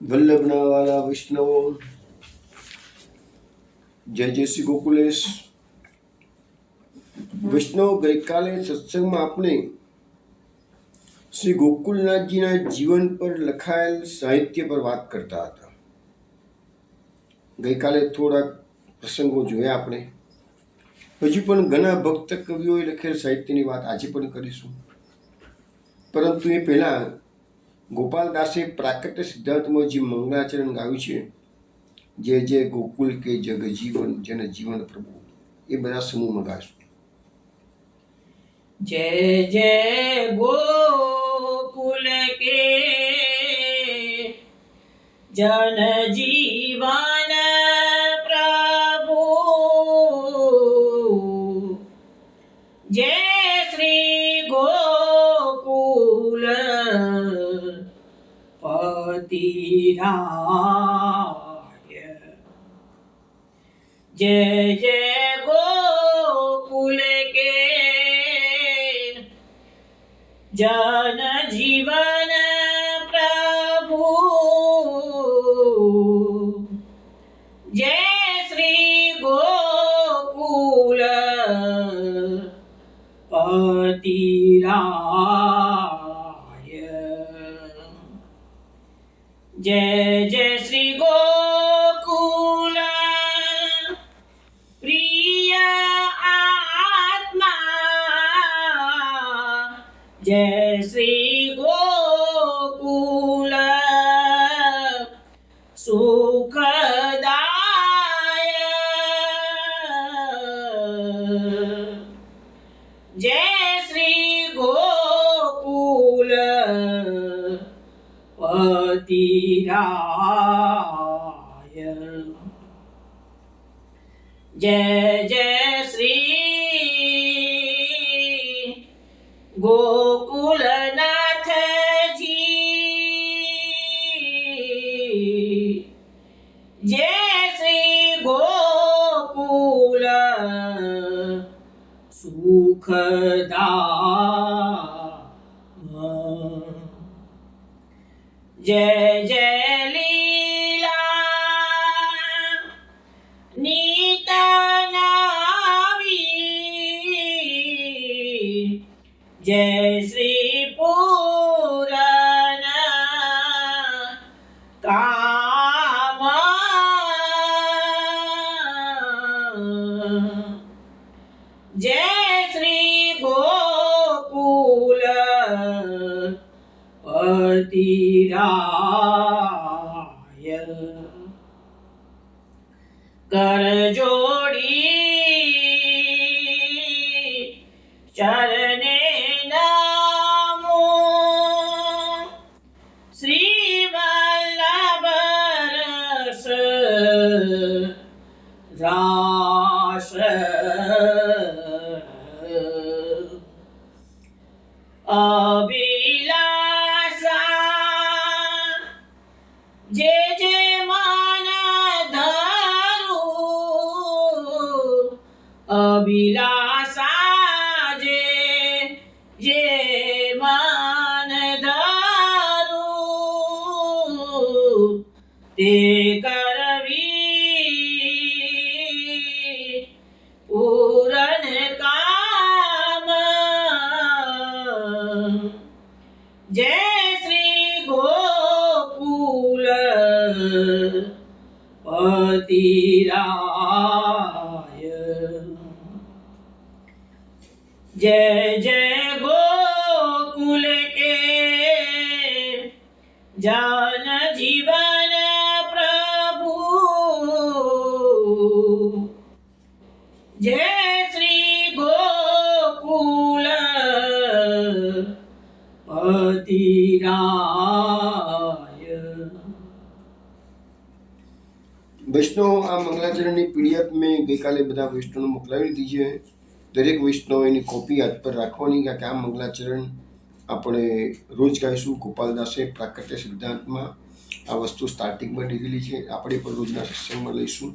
વલ્લભના વાલા વૈષ્ણવો, જય જય શ્રી ગોકુલેશ. વૈષ્ણવ, ગઈકાલે સત્સંગમાં આપણે શ્રી ગોકુલનાથજીના જીવન પર લખાયેલ સાહિત્ય પર વાત કરતા હતા. ગઈકાલે થોડાક પ્રસંગો જોયા આપણે. હજુ પણ ઘણા ભક્ત કવિઓએ લખેલ સાહિત્યની વાત આજે પણ કરીશું. પરંતુ એ પહેલા ગોપાલદાસે પ્રાકટ્ય સિદ્ધાંતમાં જે મંગળાચરણ ગાયું છે, જય જય ગોકુલ કે જગ જીવન જન જીવન પ્રભુ, એ બધા સમૂહમાં ગાશું. जय जय गोकुल के जन जीवन प्रभु, जय श्री गोकुल पति राय, जय जय गोकुल के जन जीवन प्रभु, जय श्री गोकुल पति राय, जय जय श्री गोकुल प्रिय आत्मा, जय श्री गोकुल सुखदाय, जय श्री गोकुल पति राय, जय जय श्री गोकुलनाथ जी, जय श्री गोकुल सुखदाम, जय जय लीला नित नवी, जय श्री पूरन काम, जय श्री गोकुल पति राय, कर जोड़ी चरणे नमो, श्री वल्लभ रस रास, अभिलाषा जे जे मन धरू, अभिलाषा जे जे मन धरू, ते करवी पूरन काम, जय श्री गोकुल पति राय, जय जय गोकुल के जन जीवन प्रभु, जय श्री गोकुल पति राय. વૈષ્ણવ, આ મંગલાચરણની પીડીએફ મેં ગઈકાલે બધા વૈષ્ણવને મોકલાવી દીધી છે. દરેક વૈષ્ણવ એની કોપી હાથ પર રાખવાની, કારણ કે આ મંગલાચરણ આપણે રોજ ગાઈશું. ગોપાલદાસે પ્રાકટ્ય સિદ્ધાંતમાં આ વસ્તુ સ્ટાર્ટિંગમાં લીધેલી છે, આપણે પણ રોજના સત્સંગમાં લઈશું.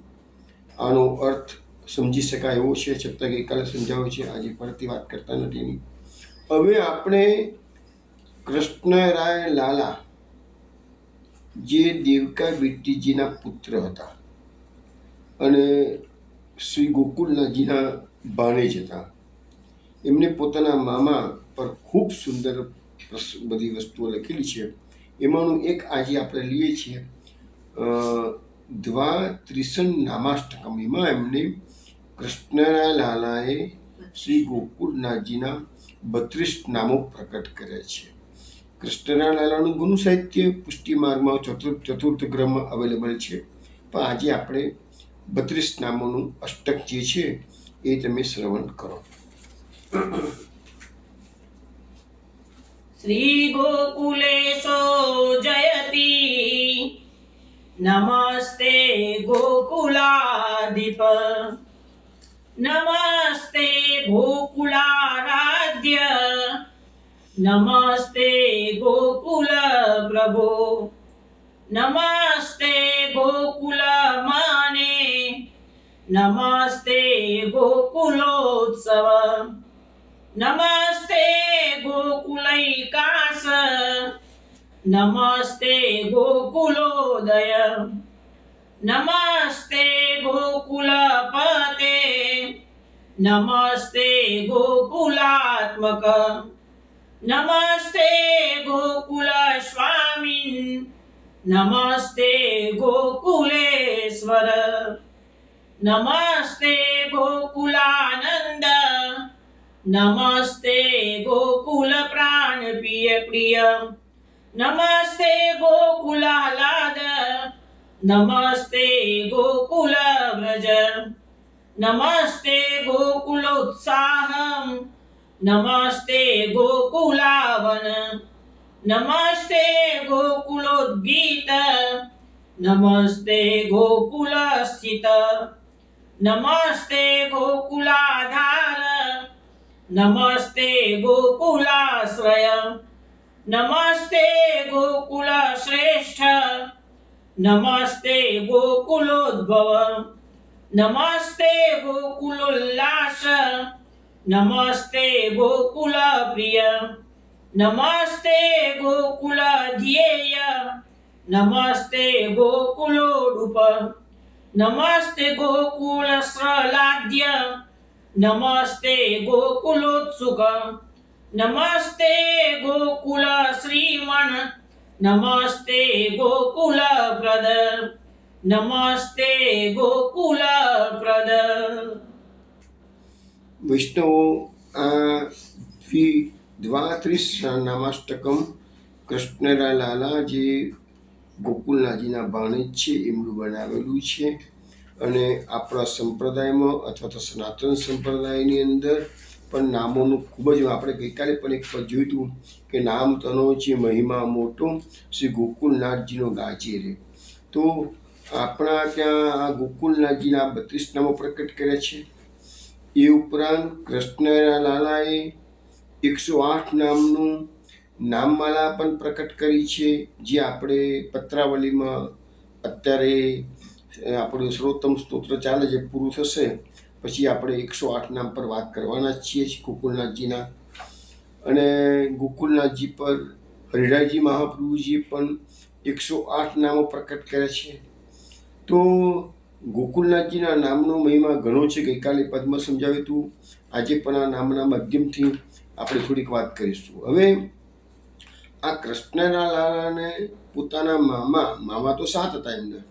આનો અર્થ સમજી શકાય એવો છે, છતાં ગઈકાલે સમજાવ્યો છે, આજે ફરીથી વાત કરતા નથી એની. હવે આપણે કૃષ્ણરાય લાલા જે દેવકા બેટીજીના પુત્ર હતા અને શ્રી ગોકુલનાથજીના ભાણેજ હતા. એમને પોતાના મામા પર ખૂબ સુંદર બધી વસ્તુઓ લખેલી છે. એમાંનું એક આજે આપણે લઈએ છીએ દ્વાત્રિસન નામાષ્ટકમ. એમાં એમને કૃષ્ણના લાલાએ શ્રી ગોકુલનાથજીના 32 નામો પ્રકટ કર્યા છે. કૃષ્ણના લાલાનું ગુરુ સાહિત્ય પુષ્ટિ માર્ગમાં ચતુર્થ ગ્રહમાં અવેલેબલ છે, પણ આજે આપણે 32 નામોનું અષ્ટક જે છે એ તમે શ્રવણ કરો. શ્રી ગોકુલેશો જયતિ નમસ્તે ગોકુલાધિપ નમસ્તે ગોકુલારાધ્ય નમસ્તે ગોકુલ પ્રભો નમસ્તે ગોકુલ માને નમસ્તે ગોકુલોત્સવ નમસ્તે ગોકુલૈકાસ નમસ્તે ગોકુલોદય નમસ્તે ગોકુલપતે નમસ્તે ગોકુલાત્મક નમસ્તે ગોકુલ સ્વામિન નમસ્તે ગોકુલેશ્વર નમસ્તે ગોકુલાનંદ નમસ્તે ગોકુલ પ્રાણ પ્રિય નમસ્તે ગોકુલાહલાદ નમસ્તે ગોકુલ વ્રજ નમસ્તે ગોકુલોત્સાહ નમસ્તે ગોકુલાવન નમસ્તે ગોકુલોદ્ગીત નમસ્તે ગોકુલસ્થિત નમસ્તે ગોકુલાધાર નમસ્તે ગોકુલાશ્રય નમસ્તે ગોકુલ શ્રેષ્ઠ નમસ્તે ગોકુલોદ્ભવ નમસ્તે ગોકુલોલ્લાસ નમસ્તે ગોકુલ પ્રિય નમસ્તે ગોકુલ ધ્યેય નમસ્તે ગોકુલોડુપ નમસ્તે ગોકુલ શ્રલાદ્ય નમસ્તે ગોકુલોત્સુક નમસ્તે ગોકુલ શ્રીમણ નમસ્તે ગોકુલ પ્રદ નમસ્તે ગોકુલ પ્રદ. વૈષ્ણવો, આ દ્વાત્રિસ નામાષ્ટકમ કૃષ્ણના લાલા જે ગોકુલનાથજીના ભાણેજ છે એમનું બનાવેલું છે. અને આપણા સંપ્રદાયમાં અથવા તો સનાતન સંપ્રદાયની અંદર પણ નામોનું ખૂબ જ આપણે ગઈકાલે પણ એક પર જોયું હતું કે નામ તનો છે મહિમા મોટો શ્રી ગોકુલનાથજીનો ગાજે રે. તો આપણા ત્યાં આ ગોકુલનાથજીના 32 નામો પ્રકટ કર્યા છે. એ ઉપરાંત કૃષ્ણના લાલાએ 108 નામનું નામમાલા પણ પ્રકટ કરી છે, જે આપણે પત્રાવલીમાં અત્યારે આપણું સર્વોત્તમ સ્તોત્ર ચાલે છે, પૂરું થશે પછી આપણે 108 નામ પર વાત કરવાના જ છીએ ગોકુલનાથજીના. અને ગોકુલનાથજી પર હરિરાયજી મહાપ્રભુજીએ પણ 108 નામો પ્રકટ કર્યા છે. તો ગોકુલનાથજીના નામનો મહિમા ઘણો છે. ગઈકાલે પદમાં સમજાવ્યું હતું, આજે પણ આ નામના માધ્યમથી આપણે થોડીક વાત કરીશું. હવે આ કૃષ્ણના લાલાને પોતાના મામા તો 7 હતા એમના,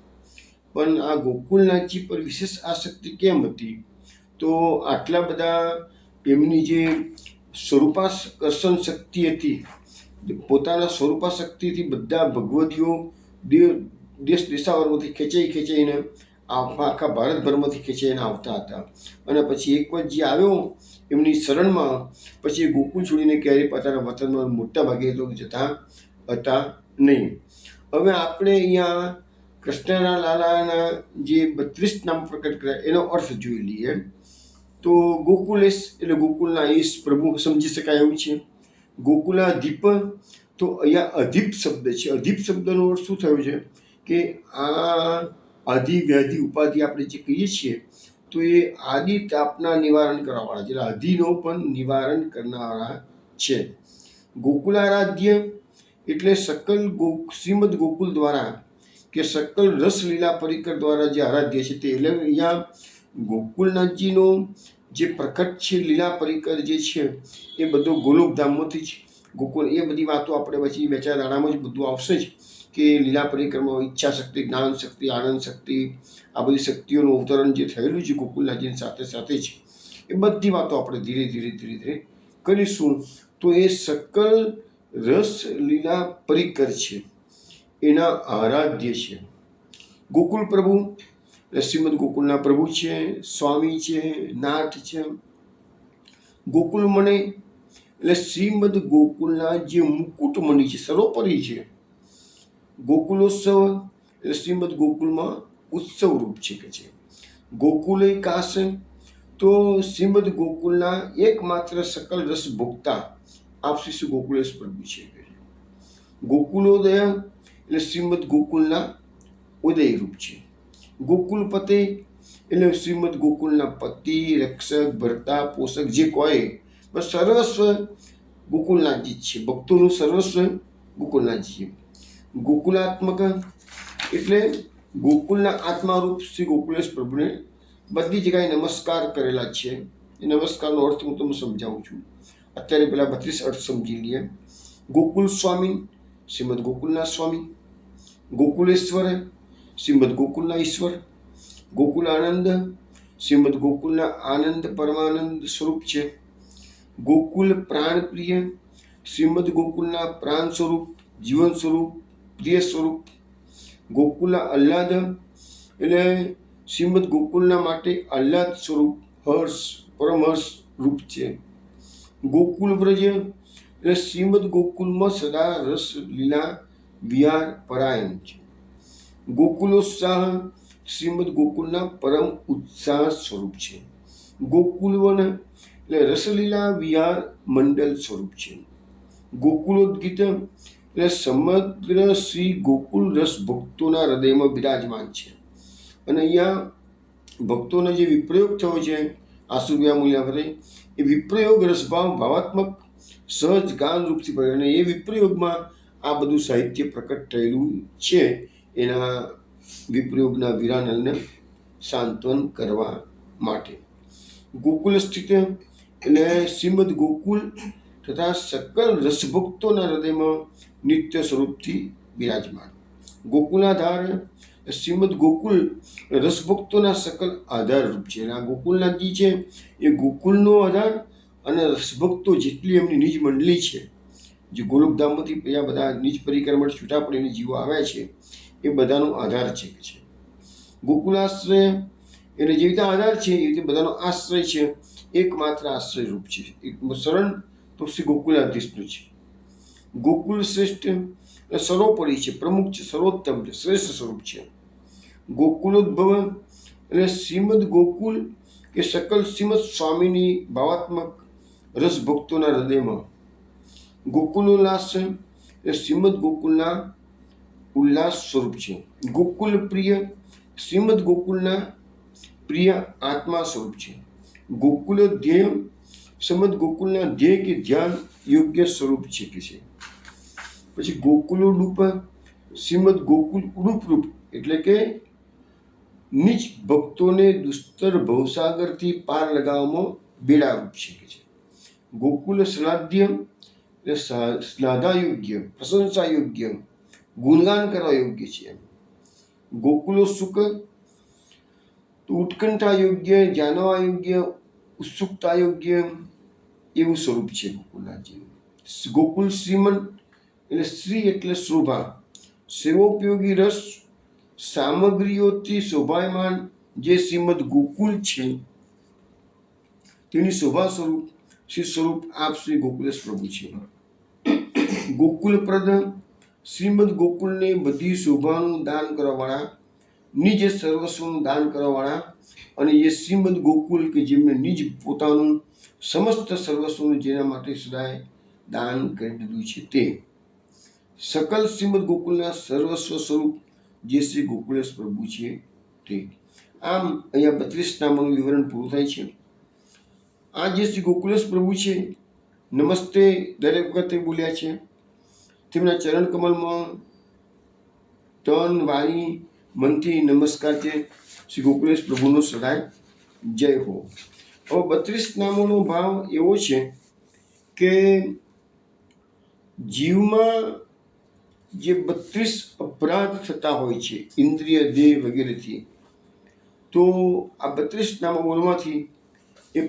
પણ આ ગોકુલનાથજી પર વિશેષ આસક્તિ કેમ હતી? તો આટલા બધા એમની જે સ્વરૂપાકર્ષણ શક્તિ હતી, પોતાના સ્વરૂપાશક્તિથી બધા ભગવદીઓ દેશ દેશાવરમાંથી ખેંચાઈને આખા ભારતભરમાંથી ખેંચાઈને આવતા હતા. અને પછી એક વખત જે આવ્યો એમની શરણમાં, પછી ગોકુલ છોડીને ક્યારેય પોતાના વતનમાં મોટા ભાગે લોકો જતા હતા નહીં. હવે આપણે અહીંયા કૃષ્ણના લાલાના જે 32 નામ પ્રકટ કર્યા એનો અર્થ જોઈ લઈએ. તો ગોકુલેશ એટલે ગોકુલના ઈશ પ્રભુ સમજી શકાય એવું છે. ગોકુલાધીપ, તો અહીંયા અધીપ શબ્દ છે. અધીપ શબ્દનો અર્થ શું થયો છે કે આ આદિ વ્યાધિ ઉપાધિ આપણે જે કહીએ છીએ તો એ આદિ તાપના નિવારણ કરવાવાળા છે, એટલે આદિનો પણ નિવારણ કરનારા છે. ગોકુલારાધ્ય એટલે સકલ શ્રીમદ ગોકુલ દ્વારા કે સકલ રસલીલા પરિકર દ્વારા જે આરાધ્ય છે તે. એટલે અહીંયા ગોકુલનાથજીનો જે પ્રકટ છે લીલા પરિકર જે છે એ બધો ગોલોકધામમાંથી જ ગોકુલ. એ બધી વાતો આપણે પછી 2-4 દાડામાં જ બધું આવશે જ કે લીલા પરિક્રમાં ઈચ્છા શક્તિ, જ્ઞાન શક્તિ, આનંદ શક્તિ, આ બધી શક્તિઓનું અવતરણ જે થયેલું છે ગોકુલનાથજીની સાથે સાથે જ, એ બધી વાતો આપણે ધીરે ધીરે કરીશું. તો એ સકલ રસ લીલા પરિકર છે એના આરાધ્ય છે ગોકુલ પ્રભુ. શ્રીમદ ગોકુલના પ્રભુ છે, સ્વામી છે, નાથ છે. ગોકુલ મને એટલે શ્રીમદ ગોકુલના જે મુકુટમણી છે, સર્વોપરી છે. ગોકુલોત્સવ એટલે શ્રીમદ ગોકુલમાં ઉત્સવ રૂપ છે કે છે. ગોકુલે કાશ તો શ્રીમદ ગોકુલના એકમાત્ર સકલ રસ ભોગતા આપ શ્રી ગોકુલેશ પ્રભુ છે. ગોકુલોદય એટલે શ્રીમદ ગોકુલના ઉદય રૂપ છે. ગોકુલપતિ એટલે શ્રીમદ ગોકુલના પતિ, રક્ષક, ભરતા, પોષક જે કોઈ બસ સર્વસ્વ ગોકુલનાથજી જ છે. ભક્તોનું સર્વસ્વ ગોકુલનાથજી છે. ગોકુલાત્મક એટલે ગોકુલના આત્મારૂપ શ્રી ગોકુલેશ પ્રભુને બધી જગ્યાએ નમસ્કાર કરેલા છે. એ નમસ્કારનો અર્થ હું તમને સમજાવું છું. અત્યારે પેલા 32 અર્થ સમજી લઈએ. ગોકુલ સ્વામી શ્રીમદ ગોકુલના સ્વામી, ગોકુલેશ્વર શ્રીમદ ગોકુલના ઈશ્વર, ગોકુલ આનંદ શ્રીમદ ગોકુલના આનંદ પરમાનંદ સ્વરૂપ છે. ગોકુલ પ્રાણ પ્રિય શ્રીમદ ગોકુલના પ્રાણ સ્વરૂપ, જીવન સ્વરૂપ, પ્રિય સ્વરૂપ. ગોકુલ આહ્લાદ એટલે શ્રીમદ ગોકુલના માટે આહ્લાદ સ્વરૂપ, હર્ષ, પરમહર્ષ રૂપ છે. ગોકુલ વ્રજ એટલે શ્રીમદ ગોકુલમાં સદા રસ લીલા વિહાર પરાયણ છે. ગોકુલોત્સાહ શ્રીમદ ગોકુલના પરમ ઉત્સાહ સ્વરૂપ છે. ગોકુલવન એટલે રસલીલા વિહાર મંડળ સ્વરૂપ છે. ગોકુલોદ્ગીત એટલે સમગ્ર શ્રી ગોકુલ રસ ભક્તોના હૃદયમાં બિરાજમાન છે. અને અહીંયા ભક્તોનો જે વિપ્રયોગ થયો છે આસુર્યા મૂલ્યાવરે, એ વિપ્રયોગ રસભાવ ભાવાત્મક સહજ ગાન રૂપથી પડે. અને એ વિપ્રયોગમાં આ બધું સાહિત્ય પ્રકટ થયેલું છે એના વિપ્રયોગના વિરાનલને સાંત્વન કરવા માટે. ગોકુલ સ્થિત એટલે શ્રીમદ ગોકુલ તથા સકલ રસભક્તોના હૃદયમાં નિત્ય સ્વરૂપથી બિરાજમાન. ગોકુલાધાર શ્રીમદ ગોકુલ રસભક્તોના સકલ આધાર રૂપ છે. અને આ ગોકુલનાથજી છે એ ગોકુલનો આધાર અને રસભક્તો જેટલી એમની નિજ મંડળી છે, જે ગોલોકધામમાંથી આ બધા નિજ પરિક્રમણ છૂટા પડીને જીવો આવ્યા છે, એ બધાનો આધાર છે કે છે. ગોકુલાશ્રય એટલે જે રીતે આધાર છે એ રીતે બધાનો આશ્રય છે, એકમાત્ર આશ્રય રૂપ છે. એક શરણ તો શ્રી ગોકુલાધીશનું છે. ગોકુલ શ્રેષ્ઠ એટલે સર્વોપરી છે, પ્રમુખ છે, સર્વોત્તમ છે, શ્રેષ્ઠ સ્વરૂપ છે. ગોકુલોદ્ભવ એટલે શ્રીમદ ગોકુલ કે સકલ શ્રીમદ સ્વામીની ભાવાત્મક રસ ભક્તોના હૃદયમાં. ગોકુલોલ્લાસ એટલે શ્રીમદ ગોકુલના ઉલ્લાસ સ્વરૂપ છે. ગોકુલ પ્રિય શ્રીમદ ગોકુલના પ્રિય આત્મા સ્વરૂપ છે. ગોકુલ ધ્યેય શ્રીમદ ગોકુલના ધ્યેય કે ધ્યાન યોગ્ય સ્વરૂપ છે કે છે. પછી ગોકુલોડૂપ શ્રીમદ ગોકુલ ઉડૂપ એટલે કે નિજ ભક્તોને દુસ્તર ભવસાગરથી પાર લગાવવામાં બેડા રૂપ છે કે છે. ગોકુલ શ્લાઘ્ય એટલે શ્લાઘા યોગ્ય, પ્રશંસા યોગ્ય, ગુણગાન કરવા યોગ્ય છે. ગોકુલો સુખ તો ઉત્કંઠા યોગ્ય, જાણવા યોગ્ય, ઉત્સુકતા યોગ્ય એવું સ્વરૂપ છે ગોકુલનાથજી. ગોકુલ શ્રીમન એટલે શ્રી એટલે શોભા, સેવોપયોગી રસ સામગ્રીઓથી શોભાયમાન જે શ્રીમદ ગોકુલ છે તેની શોભા સ્વરૂપ શ્રી સ્વરૂપ આપ શ્રી ગોકુલેશ પ્રભુ છે. ગોકુલપ્રદ શ્રીમદ ગોકુલને બધી શોભાનું દાન કરવાવાળા, નિજ સર્વસ્વનું દાન કરવાવાળા, અને એ શ્રીમદ ગોકુલ કે જેમને નિજ પોતાનું સમસ્ત સર્વસ્વનું જેના માટે સદાય દાન કરી દીધું છે તે સકલ શ્રીમદ ગોકુલના સર્વસ્વ સ્વરૂપ જે શ્રી ગોકુલેશ પ્રભુ છે તે. આમ અહીંયા 32 નામનું વિવરણ પૂરું થાય છે. આ જે શ્રી ગોકુલેશ પ્રભુ છે, નમસ્તે દરેક વખતે બોલ્યા છે. તેમના ચરણ કમલમાં તન વાણી મનથી નમસ્કાર છે. શ્રી ગોકુલેશ પ્રભુનો સદાય જય હો. હવે 32 નામોનો ભાવ એવો છે કે જીવમાં જે 32 અપરાધ થતા હોય છે ઇન્દ્રિય દેહ વગેરેથી, તો આ 32 નામો બોલવાથી એ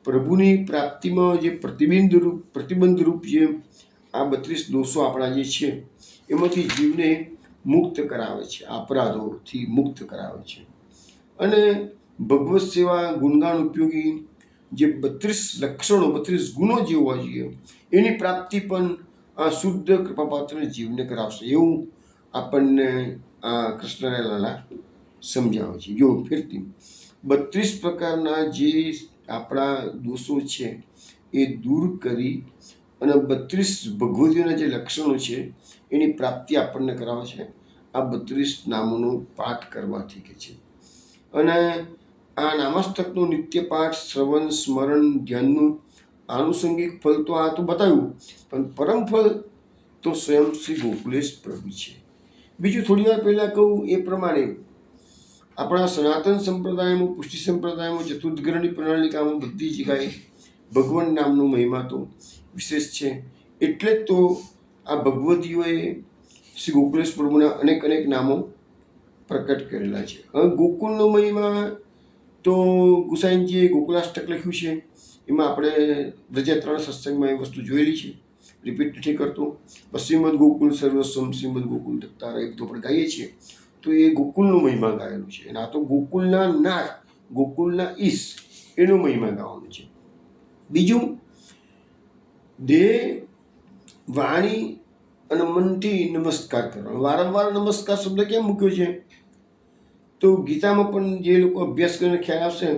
પ્રભુની પ્રાપ્તિમાં જે પ્રતિબંધ રૂપ જે આ 32 દોષો આપણા જે છે એમાંથી જીવને મુક્ત કરાવે છે, અપરાધોથી મુક્ત કરાવે છે. અને ભગવત સેવા ગુણગાન ઉપયોગી જે 32 લક્ષણો 32 ગુણો જે હોવા જોઈએ એની પ્રાપ્તિ પણ આ શુદ્ધ કૃપાપાત્ર જીવને કરાવશે, એવું આપણને આ કૃષ્ણના લાલા સમજાવે છે. જો ફેરથી 32 પ્રકારના જે આપણા દોષો છે એ દૂર કરી અને 32 ભગવતીઓના જે લક્ષણો છે એની પ્રાપ્તિ આપણને કરાવે છે આ 32 નામોનો પાઠ કરવાથી કે છે. અને આ નામાષ્ટકનું નિત્ય પાઠ, શ્રવણ, સ્મરણ, ધ્યાનનું આનુષંગિક ફળ તો આ તો બતાવ્યું, પણ પરમ ફળ તો સ્વયં શ્રી ગોકુલેશ પ્રભુ છે. બીજું થોડી વાર પહેલાં કહું એ પ્રમાણે આપણા સનાતન સંપ્રદાયમાં, પુષ્ટિ સંપ્રદાયમાં, ચતુર્ગ્રહની પ્રણાલિકામાં બધી જગ્યાએ ભગવાન નામનો મહિમા તો વિશેષ છે. એટલે જ તો આ ભગવતીઓએ શ્રી ગોકુલેશ પ્રભુના અનેક નામો પ્રકટ કરેલા છે. હવે ગોકુળનો મહિમા તો ગુસાઈજીએ ગોકુલાષ્ટક લખ્યું છે, એમાં આપણે વ્રજયાત્રાના સત્સંગમાં એ વસ્તુ જોયેલી છે, રિપીટ નથી કરતો. શ્રીમદ ગોકુલ સર્વસ્વમ શ્રીમદ ગોકુલ દત્તાર એક તો આપણે ગાઈએ છીએ, તો એ ગોકુલનો મહિમા ગાયેલો છે. અને આ તો ગોકુલના નાથ, ગોકુલના ઈશ એનો મહિમા ગાવાનો છે. બીજું, દેહ, વાણી અને મનથી નમસ્કાર કરવાનો. વારંવાર નમસ્કાર શબ્દ કેમ મૂક્યો છે? તો ગીતામાં પણ જે લોકો અભ્યાસ કરીને ખ્યાલ આવશે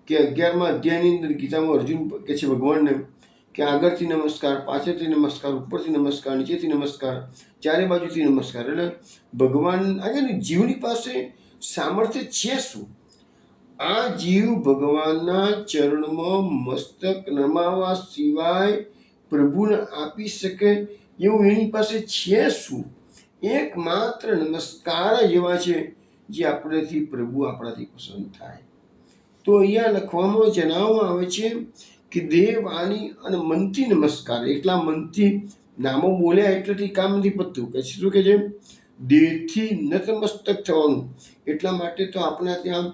કે 11મા અધ્યાયની અંદર ગીતામાં અર્જુન કહે છે ભગવાનને કે આગળથી નમસ્કાર, પાછળથી નમસ્કાર, ઉપરથી નમસ્કાર, નીચેથી નમસ્કાર, ચારે બાજુથી નમસ્કાર. એટલે ભગવાન આજે જીવની પાસે સામર્થ્ય છે શું? આ જીવ ભગવાનના ચરણમાં મસ્તક નમાવા સિવાય પ્રભુને આપી શકે એવું એની પાસે છે શું? એકમાત્ર નમસ્કાર જ એવા છે જે આપણેથી પ્રભુ આપણાથી પસંદ થાય. તો અહીંયા લખવામાં જણાવવામાં આવે છે કે દેહ, વાણી અને મનથી નમસ્કાર. એટલા મનથી નામો બોલ્યા એટલેથી કામ નથી પતતું. કે શું કે છે? દેહથી નતમસ્તક થવાનું. એટલા માટે તો આપણે ત્યાં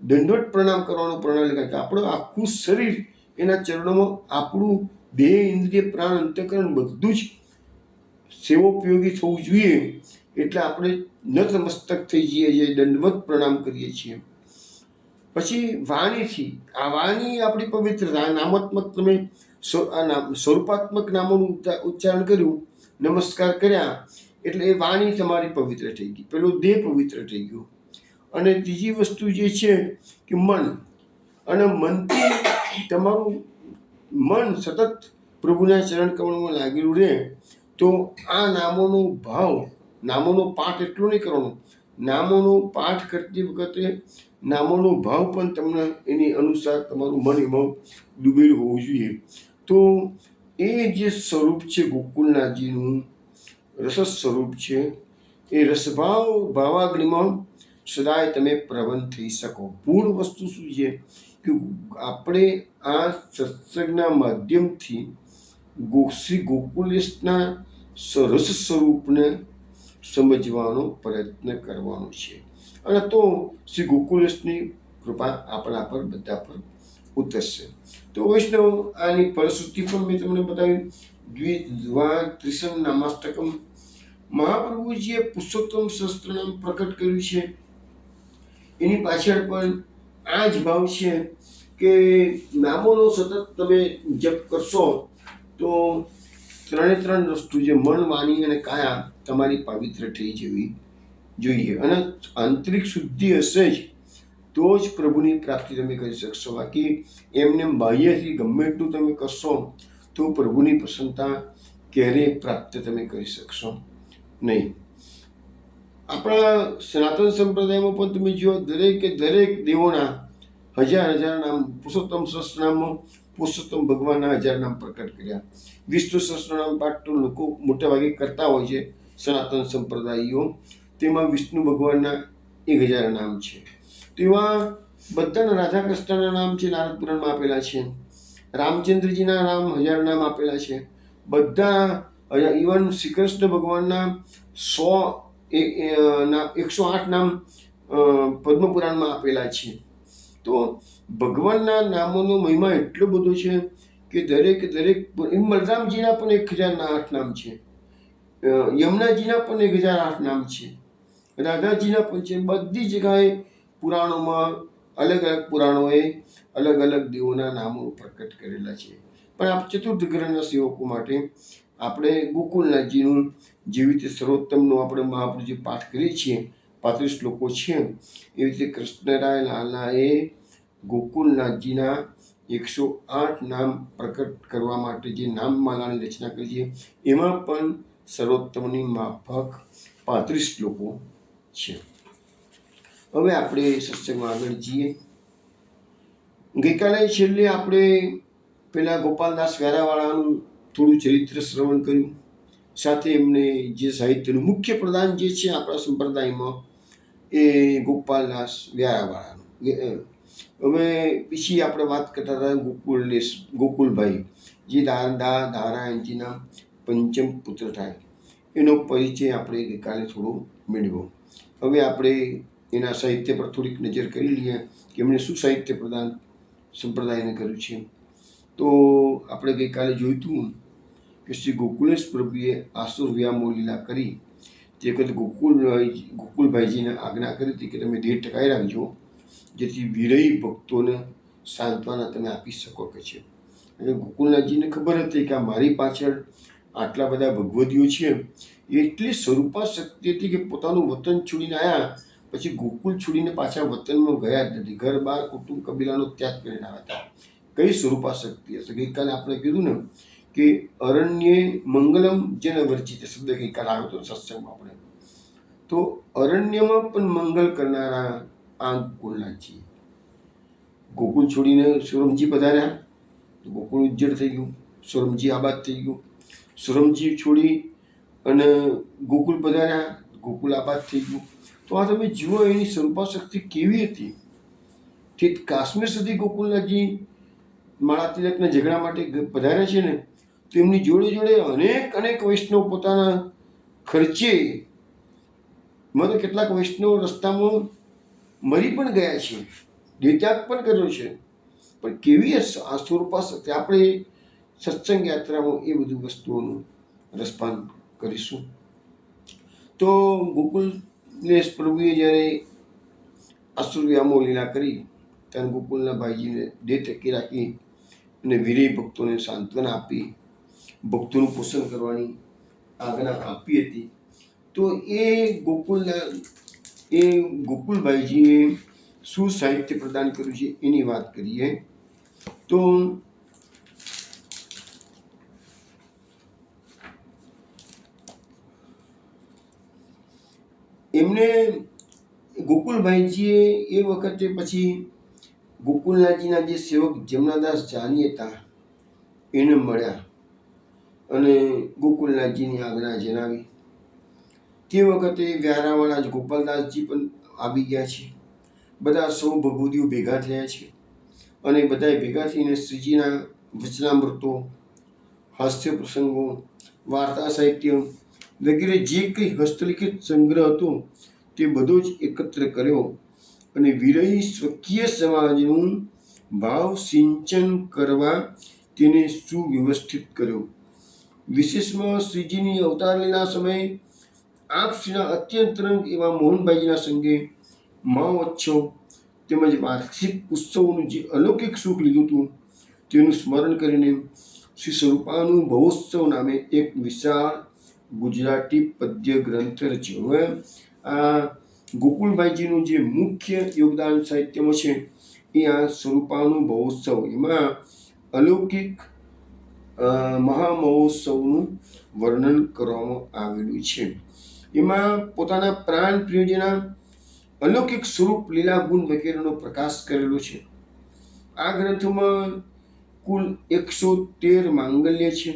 દંડવત પ્રણામ કરવાનો પ્રણાલિકા કે આપણું આખું શરીર એના ચરણોમાં, આપણું દેહ, ઇન્દ્રિય, પ્રાણ, અંતઃકરણ બધું જ સેવોપયોગી થવું જોઈએ. એટલે આપણે નતમસ્તક થઈ જઈએ છીએ, દંડવત પ્રણામ કરીએ છીએ. પછી વાણીથી, આ વાણી આપણી પવિત્રતા, નામાત્મક તમે સ્વરૂપાત્મક નામોનું ઉચ્ચારણ કર્યું, નમસ્કાર કર્યા એટલે એ વાણી તમારી પવિત્ર થઈ ગઈ, પેલો દેહ પવિત્ર થઈ ગયો. અને ત્રીજી વસ્તુ જે છે કે મન, અને મનથી તમારું મન સતત પ્રભુના ચરણ કમળમાં લાગેલું રહે. તો આ નામોનો ભાવ, નામોનો પાઠ એટલો નહીં કરવાનો, નામોનો પાઠ કરતી વખતે નામોનો ભાવ પણ તમને એની અનુસાર તમારું મન એમાં ડૂબેલું હોવું જોઈએ. તો એ જે સ્વરૂપ છે ગોકુલનાથજીનું રસ સ્વરૂપ છે, એ રસભાવ ભાવાગ્નિમાં સદાય તમે પ્રવન થઈ શકો. પૂર્ણ વસ્તુ શું છે કે આપણે આ સત્સંગના માધ્યમથી શ્રી ગોકુલેશના સરસ સ્વરૂપને સમજવાનો પ્રયત્ન કરવાનો છે. અને તો શ્રી ગોકુલેશની કૃપા આપણા પર બધા પર ઉતરશે. તો વૈષ્ણવ, આની ફલશ્રુતિ પણ મેં તમને બતાવી. ત્રિસન નામાષ્ટકમ, મહાપ્રભુજીએ પુરુષોત્તમ સહસ્ત્રનામ પ્રકટ કર્યું છે. એની પાછળ પણ આ જ ભાવ છે કે નામોનો સતત તમે જપ કરશો તો 3 વસ્તુ જે મન, વાણી અને કાયા તમારી પવિત્ર થઈ જવી જોઈએ. અને આંતરિક શુદ્ધિ હશે જ તો જ પ્રભુની પ્રાપ્તિ તમે કરી શકશો. બાકી એમને બાહ્યથી ગમે એટલું તમે કરશો તો પ્રભુની પ્રસન્નતા ક્યારેય પ્રાપ્ત તમે કરી શકશો નહીં. આપણા સનાતન સંપ્રદાયમાં પણ તમે જુઓ, દરેક દેવોના હજાર નામ, પુરુષોત્તમ સહસ્ત્રનામમાં પુરુષોત્તમ ભગવાનના 1000 નામ પ્રકટ કર્યા. વિષ્ણુ સહસ્રનામ પાઠ તો લોકો મોટા ભાગે કરતા હોય છે, સનાતન સંપ્રદાયો. તેમાં વિષ્ણુ ભગવાનના 1000 નામ છે. તેમાં બધાના રાધા કૃષ્ણના નામ છે, નારદ પુરાણમાં આપેલા છે. રામચંદ્રજીના નામ 1000 નામ આપેલા છે. બધા ઇવન શ્રી કૃષ્ણ ભગવાનના 108 નામ પદ્મ પુરાણમાં આપેલા છે. તો ભગવાનના નામોનો મહિમા એટલો બધો છે કે દરેક બલરામજીના પણ 1008 નામ છે, યમુનાજીના પણ 1008 નામ છે, રાધાજીના પણ છે. બધી જગ્યાએ પુરાણોમાં અલગ અલગ પુરાણોએ અલગ અલગ દેવોના નામો પ્રકટ કરેલા છે. પણ આ ચતુર્થ ગ્રહના સેવકો માટે આપણે ગોકુલનાથજીનું જેવી રીતે સર્વોત્તમનો આપણે મહાપુરુષે પાઠ કરીએ છીએ, 35 શ્લોકો છે, એવી રીતે કૃષ્ણરાય લાલાએ ગોકુલનાથજીના 108 નામ પ્રકટ કરવા માટે જે નામમાલાની રચના કરી છે, એમાં પણ સર્વોત્તમની માફક 35 શ્લોકો છે. હવે આપણે સત્સંગમાં આગળ જઈએ. ગઈકાલે છેલ્લે આપણે પેલા ગોપાલદાસ વ્યારાવાળાનું થોડું ચરિત્ર શ્રવણ કર્યું, સાથે એમને જે સાહિત્યનું મુખ્ય પ્રદાન જે છે આપણા સંપ્રદાયમાં એ ગોપાલદાસ વ્યારાવાળાનું. હવે પછી આપણે વાત કરતા હતા ગોકુલભાઈ, જે નારાયણજીના પંચમ પુત્ર થાય, એનો પરિચય આપણે ગઈકાલે થોડો મેળવ્યો. હવે આપણે એના સાહિત્ય પર થોડીક નજર કરી લઈએ કે એમણે શું સાહિત્ય પ્રદાન સંપ્રદાયને કર્યું છે. તો આપણે ગઈકાલે જોયું હતું કે શ્રી ગોકુલેશ પ્રભુએ આસુર વ્યામો લીલા કરી તે વખતે ગોકુલભાઈજીને આજ્ઞા કરી હતી કે તમે દેહ ટકાઈ રાખજો, જેથી વિરહી ભક્તોને સાંત્વના તમે આપી શકો કે છે. અને ગોકુલનાથજીને ખબર હતી કે આ મારી પાછળ આટલા બધા ભગવદીઓ છે, એટલી સ્વરૂપા શક્તિ હતી કે પોતાનું વતન છોડીને આવ્યા પછી ગોકુલ છોડીને પાછા વતનમાં ગયા જ નથી, ઘર બાર કુટુંબ કબીલાનો ત્યાગ કરીને આવ્યા હતા. કઈ સ્વરૂપા શક્તિ હશે. ગઈકાલે આપણે કીધું ને કે અરણ્ય મંગલમ જેને વર્જિત શબ્દ ગઈકાલે આવ્યો હતો સત્સંગમાં આપણે. તો અરણ્યમાં પણ મંગલ કરનારા આ ગોકુલનાથજી. ગોકુલ છોડીને સુરમજી પધાર્યા તો ગોકુળ ઉજ્જડ થઈ ગયું, સુરમજી આબાદ થઈ ગયું. સુરમજી છોડી અને ગોકુલ પધાર્યા, ગોકુલ આબાદ થઈ ગયું. તો આ તમે જુઓ એની સ્વરૂપા શક્તિ કેવી હતી. ઠીક કાશ્મીર સુધી ગોકુલનાથજી માળા તિલકના ઝઘડા માટે પધાર્યા છે ને, તો એમની જોડે જોડે અનેક વૈષ્ણવ પોતાના ખર્ચે, મતલબ કેટલાક વૈષ્ણવ રસ્તામાં મરી પણ ગયા છે, દેહત્યાગ પણ કર્યો છે. પણ કેવી આ સ્વરૂપા શક્તિ. આપણે સત્સંગ યાત્રામાં એ બધી વસ્તુઓનું રસપાન કરીશું. તો ગોકુલેશ પ્રભુએ જ્યારે આસુર વ્યામો લીલા કરી ત્યારે ગોકુલના ભાઈજીને દેહ ટકી રાખી અને વિરહી ભક્તોને સાંત્વના આપી, ભક્તોનું પોષણ કરવાની આજ્ઞા આપી હતી. તો એ ગોકુલભાઈજીએ શું સાહિત્ય પ્રદાન કર્યું છે એની વાત કરીએ. તો એમને ગોકુલભાઈજીએ એ વખતે પછી ગોકુલનાથજીના જે સેવક જમનાદાસ જાની હતા એને મળ્યા અને ગોકુલનાથજીની આજ્ઞા જણાવી. તે વખતે વ્યારાવાળા જ ગોપાલદાસજી પણ આવી ગયા છે. બધા સૌ ભગવદીઓ ભેગા થયા છે અને બધાએ ભેગા થઈને શ્રીજીના વચનામૃતો, હાસ્ય પ્રસંગો, વાર્તા સાહિત્ય વગેરે જે કંઈ હસ્તલિખિત સંગ્રહ હતો તે બધો જ એકત્ર કર્યો અને વિરહી સ્વકીય સમાજનું ભાવ સિંચન કરવા તેને સુવ્યવસ્થિત કર્યો. વિશેષમાં શ્રીજીની અવતાર લીલા સમયે આપ શ્રીના અત્યંત રંગ એવા મોહનભાઈજીના સંગે મહોત્સવ તેમજ વાર્ષિક ઉત્સવનું જે અલૌકિક સુખ લીધું હતું તેનું સ્મરણ કરીને શ્રી સ્વરૂપાનું ભવોત્સવ નામે એક વિશાળ ગુજરાતી પદ્ય ગ્રંથ રચ્યો. આ ગોકુલભાઈજીનું જે મુખ્ય યોગદાન સાહિત્યમાં છે એ આ સ્વરૂપાનું ભવોત્સવ, એમાં અલૌકિક મહામહોત્સવનું વર્ણન કરવામાં આવેલું છે. એમાં પોતાના પ્રાણ પ્રિયજીના અલૌકિક સ્વરૂપ, લીલા ગુણ વગેરેનો પ્રકાશ કરેલો છે. આ ગ્રંથમાં કુલ 113 માંગલ્ય છે,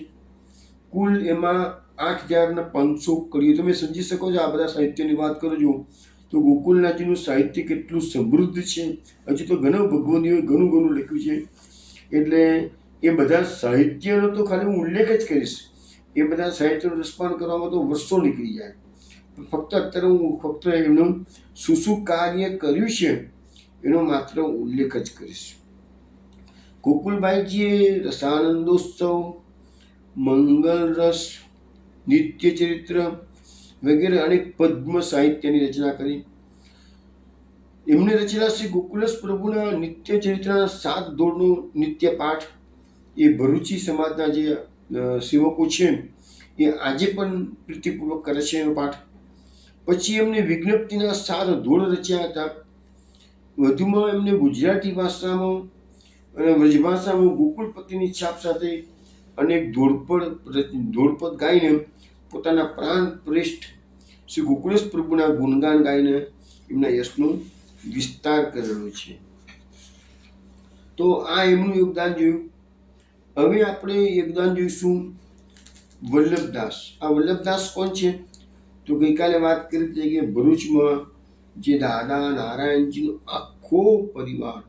કુલ એમાં 8,500 કડીઓ. તમે સમજી શકો છો આ બધા સાહિત્યની વાત કરો છો તો ગોકુલનાથજીનું સાહિત્ય કેટલું સમૃદ્ધ છે. હજુ તો ઘણા ભગવદીઓએ ઘણું ઘણું લખ્યું છે. એટલે એ બધા સાહિત્યનો તો ખાલી હું ઉલ્લેખ જ કરીશ. એ બધા સાહિત્યનું રસપાન કરવામાં તો વર્ષો નીકળી જાય. ફક્ત અત્યારે હું ફક્ત એમનું શું શું કાર્ય કર્યું છે એનો માત્ર ઉલ્લેખ જ કરીશ. ગોકુલભાઈજીએ રસાનંદોત્સવ, મંગલ રસ, નિત્ય ચરિત્ર વગેરે અનેક પદ્મ સાહિત્યની રચના કરી. એમને રચેલા શ્રી ગોકુલસ પ્રભુના નિત્ય ચરિત્રના 7 દોરનો નિત્ય પાઠ એ ભરૂચી સમાજના જે સેવકો છે એ આજે પણ પ્રીતિપૂર્વક કરે છે એનો પાઠ. પછી એમને વિજ્ઞપ્તિના 7 ધોળ રચ્યા હતા. વધુમાં એમને ગુજરાતી ભાષામાં અને વ્રજભાષામાં ગોકુલપતિની છાપ સાથે અનેક ધોળપદ ગાઈને પોતાના પ્રાણ પ્રેષ્ઠ શ્રી ગોકુલેશ પ્રભુના ગુણગાન ગાઈને એમના યશનો વિસ્તાર કરેલો છે. તો આ એમનું યોગદાન જોયું. હવે આપણે યોગદાન જોઈશું વલ્લભદાસ. આ વલ્લભદાસ કોણ છે? તો ગઈકાલે વાત કરી હતી કે ભરૂચમાં જે દાદા નારાયણજીનો આખો પરિવાર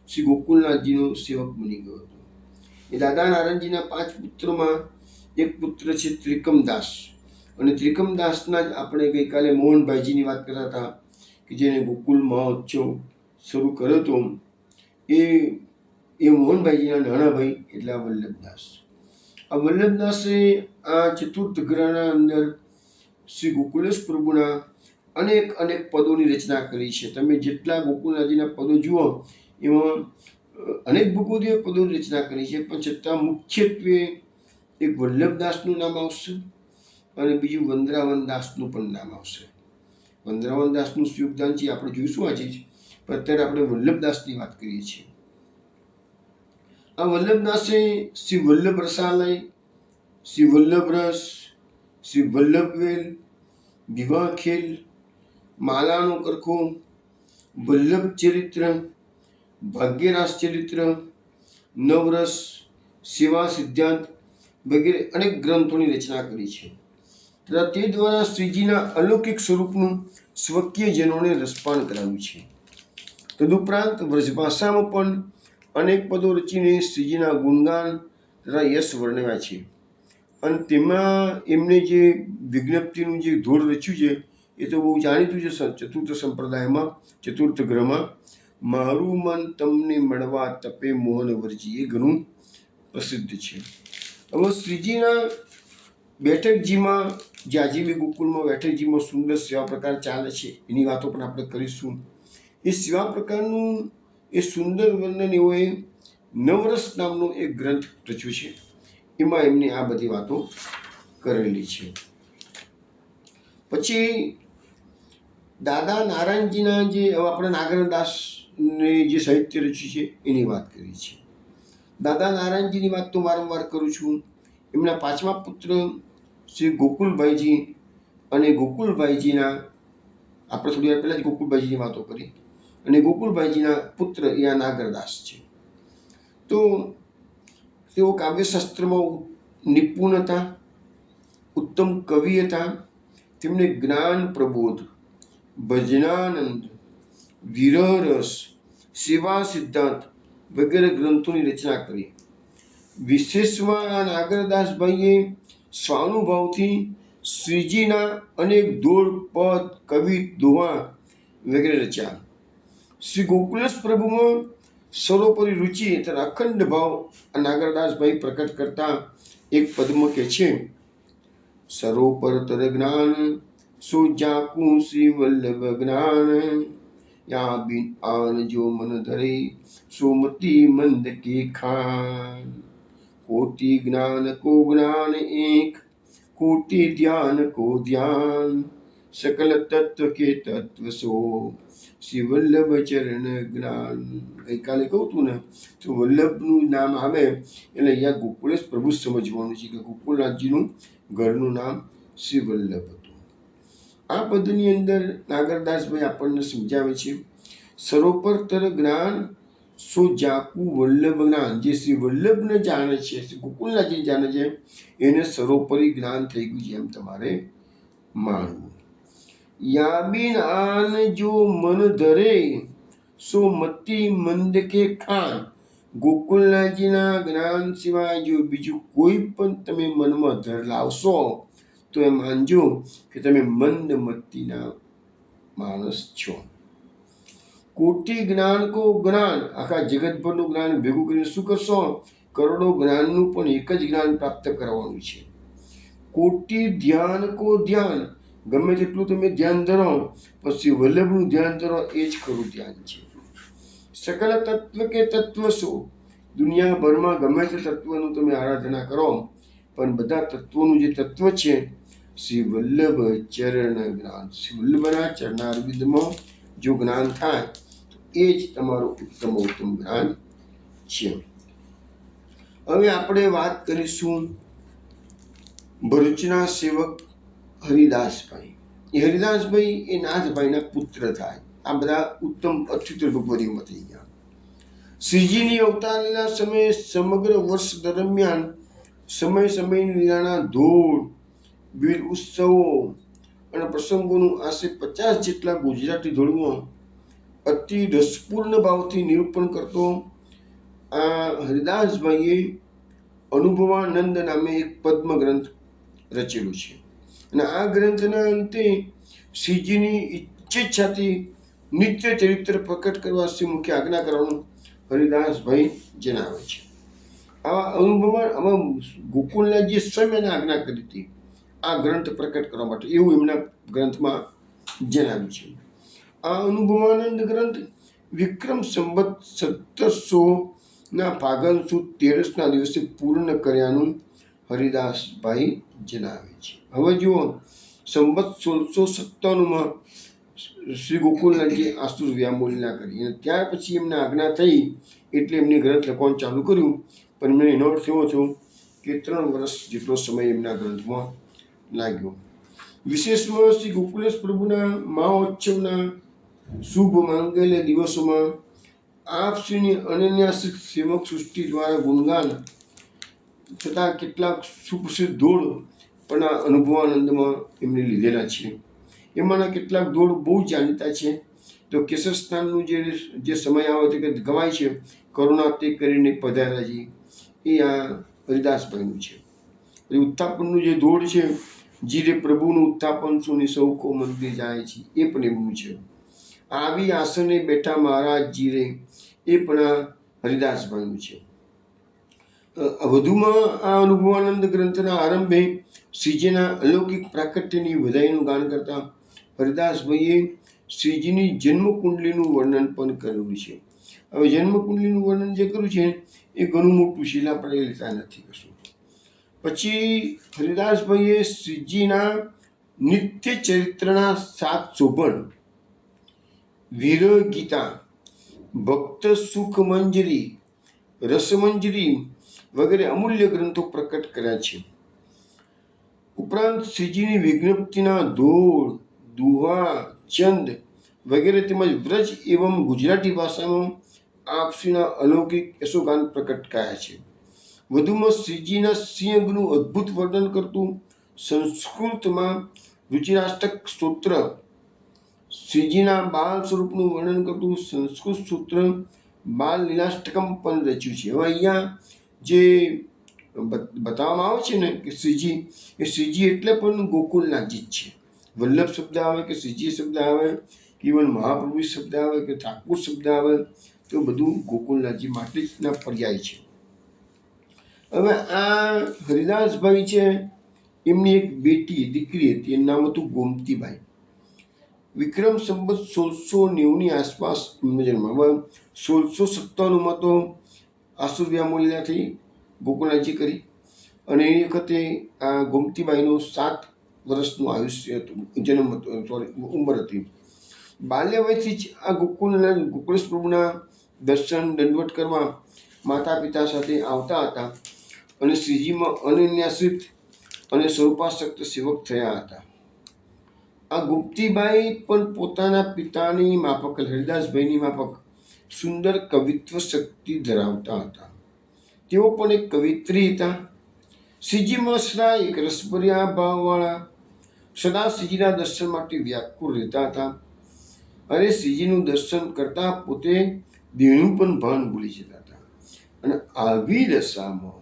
શ્રી ગોકુલનાથજીનો સેવક બની ગયો હતો. એ દાદા નારાયણજીના 5 પુત્રોમાં એક પુત્ર છે ત્રિકમદાસ. અને ત્રિકમદાસના જ આપણે ગઈકાલે મોહનભાઈજીની વાત કરતા હતા કે જેને ગોકુલ મહોત્સવ શરૂ કર્યો હતો. એ મોહનભાઈજીના નાના ભાઈ એટલે આ વલ્લભદાસ. આ વલ્લભદાસે આ ચતુર્થ ગ્રહના અંદર શ્રી ગોકુલેશ પ્રભુના અનેક પદોની રચના કરી છે. તમે જેટલા ગોકુલનાથજીના પદો જુઓ એમાં અનેક ભગવદીય પદોની રચના કરી છે, પણ છતાં મુખ્યત્વે એક વલ્લભદાસનું નામ આવશે અને બીજું વંદરાવનદાસનું પણ નામ આવશે. વંદરાવનદાસનું યોગદાન છે આપણે જોઈશું આજે જ, પણ અત્યારે આપણે વલ્લભદાસની વાત કરીએ છીએ. આ વલ્લભદાસે શ્રી વલ્લભ રસાલય, શ્રી વલ્લભ રસ, શ્રી વલ્લભવેલ, વિવાહ ખેલ, માલાનો કરખો, વલ્લભ ચરિત્ર, ભાગ્યરાસ ચરિત્ર, નવરસ, સેવા સિદ્ધાંત વગેરે અનેક ગ્રંથોની રચના કરી છે. તથા તે દ્વારા શ્રીજીના અલૌકિક સ્વરૂપનું સ્વકીયજનોને રસપાન કરાવ્યું છે. તદુપરાંત વ્રજભાષામાં પણ અનેક પદો રચીને શ્રીજીના ગુણગાન તથા યશ વર્ણવ્યા છે. અને તેમાં એમને જે વિજ્ઞપ્તિનું જે ધોળ રચ્યું છે એ તો બહુ જાણીતું છે ચતુર્થ સંપ્રદાયમાં, ચતુર્થ ગ્રહમાં. મારું મન તમને મળવા તપે મોહન વરજી, એ ઘણું પ્રસિદ્ધ છે. હવે શ્રીજીના બેઠકજીમાં જે આજે બી ગોકુલમાં બેઠકજીમાં સુંદર સેવા પ્રકાર ચાલે છે એની વાતો પણ આપણે કરીશું. એ સેવા પ્રકારનું એ સુંદર વર્ણન એઓએ નવરસ નામનો એક ગ્રંથ રચ્યો છે. એમાં એમને આ બધી વાતો કરેલી છે. પછી દાદા નારાયણજીના જે આપણે નાગરદાસને જે સાહિત્ય રચ્યું છે એની વાત કરી છે. દાદા નારાયણજીની વાત તો વારંવાર કરું છું. એમના 5મા પુત્ર શ્રી ગોકુલભાઈજી અને ગોકુલભાઈજીના આપણે થોડી વાર પહેલાં જ ગોકુલભાઈજીની વાતો કરી, અને ગોકુલભાઈજીના પુત્ર એ આ નાગરદાસ છે. તો તેઓ કાવ્યશાસ્ત્રમાં નિપુણ હતા, ઉત્તમ કવિ હતા. તેમને જ્ઞાન પ્રબોધ, ભજનાનંદ, વિરહરસ, સેવા સિદ્ધાંત વગેરે ગ્રંથોની રચના કરી. વિશેષમાં આ નાગરદાસભાઈએ સ્વાનુભાવથી શ્રીજીના અનેક દોડ, પદ, કવિ, દોહા વગેરે રચ્યા. શ્રી ગોકુલેશ પ્રભુમાં સર્વોપરી રુચિ તથા અખંડ ભાવ આ નાગરદાસભાઈ પ્રકટ કરતા એક પદમાં કહે છે, સર્વોપરતર જ્ઞાન સો જાકું શ્રી વલ્લભ જ્ઞાન, યા બિન આન જો મન ધરે સોમતી મંદ કે ખાન, કોટી જ્ઞાન કો જ્ઞાન એક, कोटि ध्यान को ध्यान, सकल तत्व के तत्व सो શ્રી વલ્લભ ચરણ જ્ઞાન. ગઈકાલે કહું હતું ને તો વલ્લભનું નામ આવે એટલે અહીંયા ગોકુલેશ પ્રભુ સમજવાનું છે કે ગોકુલનાથજીનું ઘરનું નામ શ્રી વલ્લભ હતું. આ પદની અંદર નાગરદાસભાઈ આપણને સમજાવે છે સર્વોપરતર જ્ઞાન સો જાકુ વલ્લભ જ્ઞાન, જે શ્રી વલ્લભને જાણે છે, શ્રી ગોકુલનાથજી જાણે છે, એને સર્વોપરી જ્ઞાન થઈ ગયું છે એમ તમારે માનવું. યાબીન આન જો મન ધરે સો મતિ મંદ કે ખાન. ગોકુલનાથજીના જ્ઞાન સિવાય જો બીજું કોઈ પણ તમે મનમાં ધર લાવશો તો એ માનજો કે તમે મંદ મતિના માણસ છો. કોટી જ્ઞાન કો જ્ઞાન, આખા જગતભરનું જ્ઞાન ભેગું કરીને શું કરશો? કરોડો જ્ઞાનનું પણ એક જ જ્ઞાન પ્રાપ્ત કરવાનું છે. કોટી ધ્યાન કો ધ્યાન, ગમે તેટલું તમે ધ્યાન ધરો, પછી વલ્લભનું ધ્યાન ધરો, એ જ ખરું ધ્યાન છે. સકલ તત્વ કે તત્વ શું, દુનિયાભરમાં ગમે તે તત્વનું તમે આરાધના કરો, પણ બધા તત્વોનું જે તત્વ છે શ્રી વલ્લભ ચરણ જ્ઞાન, શ્રી વલ્લભના ચરણારવિંદમાં જો જ્ઞાન થાય એ જ તમારું ઉત્તમ જ્ઞાન છે. હવે આપણે વાત કરીશું ભરૂચના સેવક હરિદાસભાઈ. એ હરિદાસભાઈ એ નાથભાઈના પુત્ર થાય. આ બધા ઉત્તમ અચ્યુત ભગવદીમાં થઈ ગયા. શ્રીજીની અવતાર લીલા સમયે સમગ્ર વર્ષ દરમિયાન સમયની લીલાના ધોળ, વિવિધ ઉત્સવો અને પ્રસંગોનું આશરે 50 જેટલા ગુજરાતી ધોળમાં અતિ રસપૂર્ણ ભાવથી નિરૂપણ કરતો આ હરિદાસભાઈએ અનુભવાનંદ નામે એક પદ્મ ગ્રંથ રચેલું છે. અને આ ગ્રંથના અંતે શ્રીજીની ઈચ્છાથી નિત્ય ચરિત્ર પ્રકટ કરવા શ્રી મુખ્ય આજ્ઞા કરવાનું હરિદાસભાઈ જણાવે છે. આવા આમાં ગોકુલનાથજી સ્વયં એને આજ્ઞા કરી હતી આ ગ્રંથ પ્રકટ કરવા માટે, એવું એમના ગ્રંથમાં જણાવ્યું છે. આ અનુભવાનંદ ગ્રંથ વિક્રમ સંવત 1700 ફાગણ સુદ 13ના દિવસે પૂર્ણ કર્યાનું હરિદાસભાઈ જણાવે છે. હવે જુઓ, સંવત 1697માં શ્રી ગોકુલનાથજી આસુર વ્યામોલના કરી અને ત્યાર પછી એમને આજ્ઞા થઈ એટલે એમને ગ્રંથ લખવાનું ચાલુ કર્યું. પણ એમને એનો અર્થ એવો થયો કે 3 વર્ષ જેટલો સમય એમના ગ્રંથમાં લાગ્યો. વિશેષમાં શ્રી ગોકુલેશ પ્રભુના મહોત્સવના શુભ માંગલ્ય દિવસોમાં આપ શ્રીની અનન્યાશ્રિત સેવક સૃષ્ટિ દ્વારા ગુણગાન છતાં કેટલાક સુપ્રસિદ્ધ દોડ પણ આ અનુભવાનંદમાં એમને લીધેલા છે. એમાંના કેટલાક દોડ બહુ જાણીતા છે. તો કેસર સ્નાનનું જે સમય આવે છે કે ગવાય છે, કરુણા તે કરીને પધાર્યાજી, એ આ હરિદાસભાઈનું છે. ઉત્થાપનનું જે દોડ છે, જીરે પ્રભુનું ઉત્થાપન સુની સૌકો મંદિર જાય છે, એ પણ એમનું છે. આવી આસને બેઠા મહારાજ જીરે, એ પણ આ હરિદાસભાઈનું છે. વધુમાં આ અનુભવાનંદ ગ્રંથના આરંભે શ્રીજીના અલૌકિક પ્રાકટ્યની વધાઈનું ગાન કરતા હરિદાસભાઈએ શ્રીજીની જન્મકુંડલીનું વર્ણન પણ કરેલું છે. હવે જન્મકુંડલીનું વર્ણન જે કર્યું છે એ ઘણું મોટું છે, એટલે આપણે લેતા નથી કશું. પછી હરિદાસભાઈએ શ્રીજીના નિત્ય ચરિત્રના 7 શોભન, વીર ગીતા, ભક્ત સુખ મંજરી, રસમંજરી વગેરે અમૂલ્ય ગ્રંથો પ્રકટ કર્યા છે. ઉપરાંત શ્રીજીની વિજ્ઞપ્તિના ધોળ, દુહા, ચંદ વગેરે તેમજ વ્રજ એવં ગુજરાતી ભાષામાં આપશ્રીના અલૌકિક યશોગાન પ્રકટ કર્યા છે. વધુમાં શ્રીજીના સિંહનું અદ્ભુત વર્ણન કરતું સંસ્કૃતમાં રુચિરાષ્ટક સ્તોત્ર, શ્રીજીના બાલ સ્વરૂપનું વર્ણન કરતું સંસ્કૃત સૂત્ર બાલ લીલાષ્ટકમ પણ રચ્યું છે. હવે અહીંયા જે બતાવવામાં આવે છે ને કે શ્રીજી એટલે પણ ગોકુલનાથજી જ છે. વલ્લભ શબ્દ આવે કે શ્રીજી શબ્દ આવે, ઇવન મહાપ્રભુ શબ્દ આવે કે ઠાકુર શબ્દ આવે, તો બધું ગોકુલનાથજી માટે જના પર્યાય છે. હવે આ હરિદાસભાઈ છે, એમની એક દીકરી હતી, એનું નામ હતું ગોમતીબાઈ. વિક્રમ સંવત 1690ની આસપાસ એમનો જન્મ. હવે 1697માં તો આસુર વ્યામોલ્યાથી ગોકુલનાથજી કરી, અને એ વખતે આ ગોમતીબાઈનું 7 વર્ષનું આયુષ્ય હતું, ઉંમર હતી. બાલ્યવયથી જ આ ગોકુલેશ પ્રભુના દર્શન દંડવટ કરવા માતા પિતા સાથે આવતા હતા અને શ્રીજીમાં અનન્યાશ્રિત અને સ્વરૂપાસક્ત સેવક થયા હતા. આ ગોમતીબાઈ પણ પોતાના પિતાની માફક, હરિદાસભાઈની માફક સુંદર કવિત્વ શક્તિ ધરાવતા હતા. તેઓ પણ એક કવિત્રી હતા. શ્રીજી મસરા એક રસભર્યા ભાવવાળા સદા શ્રીજીના દર્શન માટે વ્યાકુળ રહેતા હતા. અને શ્રીજીનું દર્શન કરતા પોતે દેહનું પણ ભાન ભૂલી જતા હતા. અને આવી દશામાં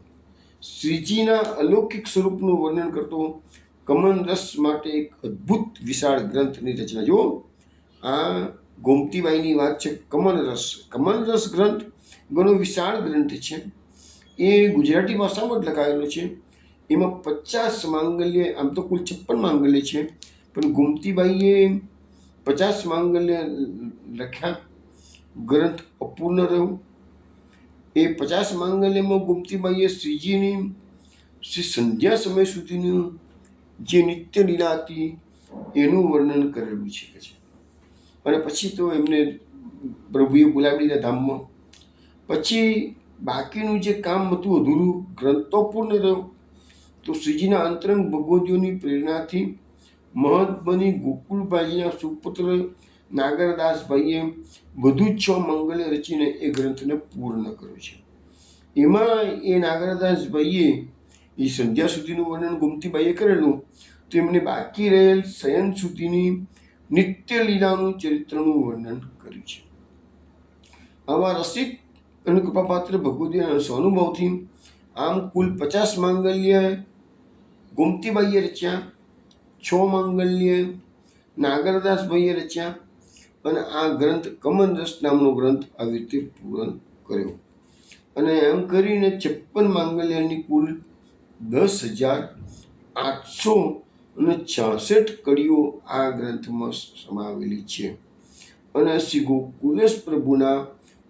શ્રીજીના અલૌકિક સ્વરૂપનું વર્ણન કરતો કમન રસ માટે એક અદ્ભુત વિશાળ ગ્રંથની રચના. જો આ ગોમતીબાઈની વાત છે. કમન રસ ગ્રંથ ઘણો વિશાળ ગ્રંથ છે. એ ગુજરાતી ભાષામાં જ લખાયેલો છે. એમાં 50 માંગલ્ય, આમ તો કુલ 56 માંગલ્ય છે, પણ ગોમતીબાઈએ 50 માંગલ્ય લખ્યા. ગ્રંથ અપૂર્ણ રહ્યો. એ 50 માંગલ્યમાં ગોમતીબાઈએ શ્રીજીની શ્રી સંધ્યા સમય સુધીની જે નિત્ય લીલા હતી એનું વર્ણન કરેલું છે. અને પછી તો એમને પ્રભુએ બોલાવી દીધા ધામમાં. પછી બાકીનું જે કામ હતું અધૂરું, ગ્રંથ તો પૂર્ણ રહ્યો. તો શ્રીજીના અંતરંગ ભગવદીઓની પ્રેરણાથી મહંત ગોકુલભાઈના સુપુત્ર નાગરદાસભાઈએ વધુ 6 માંગલ્ય રચીને એ ગ્રંથને પૂર્ણ કર્યો છે. એમાં એ નાગરદાસભાઈએ એ સંધ્યા સુધીનું વર્ણન ગોમતીબાઈએ કરેલું. તો એમને બાકી રહેલ શયન સુધીની નિત્ય લીલાનું ચરિત્રનું વર્ણન કર્યું છે. આવા રસિક અને કૃપાપાત્ર ભગવદીના સ્વાનુભાવથી આમ કુલ 50 માંગલ્ય ગોમતીબાઈએ રચ્યા, 6 માંગલ્ય નાગરદાસભાઈએ રચ્યા, અને આ ગ્રંથ કમન રસ નામનો ગ્રંથ આવી રીતે પૂર્ણ કર્યો. અને એમ કરીને 56 માંગલ્યની કુલ 10,866 કડીઓ આ ગ્રંથમાં સમાવેલી છે. અને શ્રી ગોકુલેશ પ્રભુના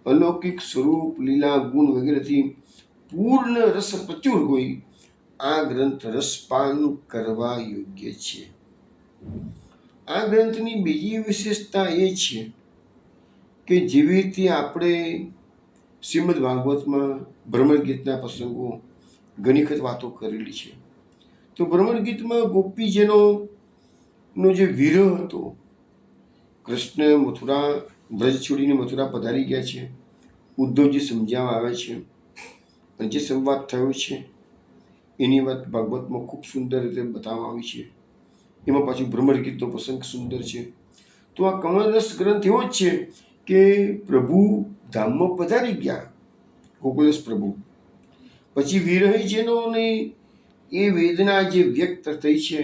અલૌકિક સ્વરૂપ, લીલા, ગુણ વગેરેથી પૂર્ણ રસ પ્રચુર હોય આ ગ્રંથ રસપાન કરવા યોગ્ય છે. આ ગ્રંથની બીજી વિશેષતા એ છે કે જેવી રીતે આપણે શ્રીમદ ભાગવતમાં ભ્રમર ગીતના પ્રસંગો ઘણી વખત વાતો કરેલી છે. તો ભ્રમર ગીતમાં ગોપીજનો જે વિરહ હતો, કૃષ્ણ મથુરા વ્રજ છોડીને મથુરા પધારી ગયા છે, ઉદ્ધવજી સમજાવવા આવે છે, અને જે સંવાદ થયો છે એની વાત ભાગવતમાં ખૂબ સુંદર રીતે બતાવવામાં આવી છે. એમાં પાછું ભ્રમર ગીતનો પ્રસંગ સુંદર છે. તો આ કમલરસ ગ્રંથ એવો જ છે કે પ્રભુ ધામમાં પધારી ગયા, ગોકુલેશ પ્રભુ. પછી વિરહીજનોની એ વેદના જે વ્યક્ત થઈ છે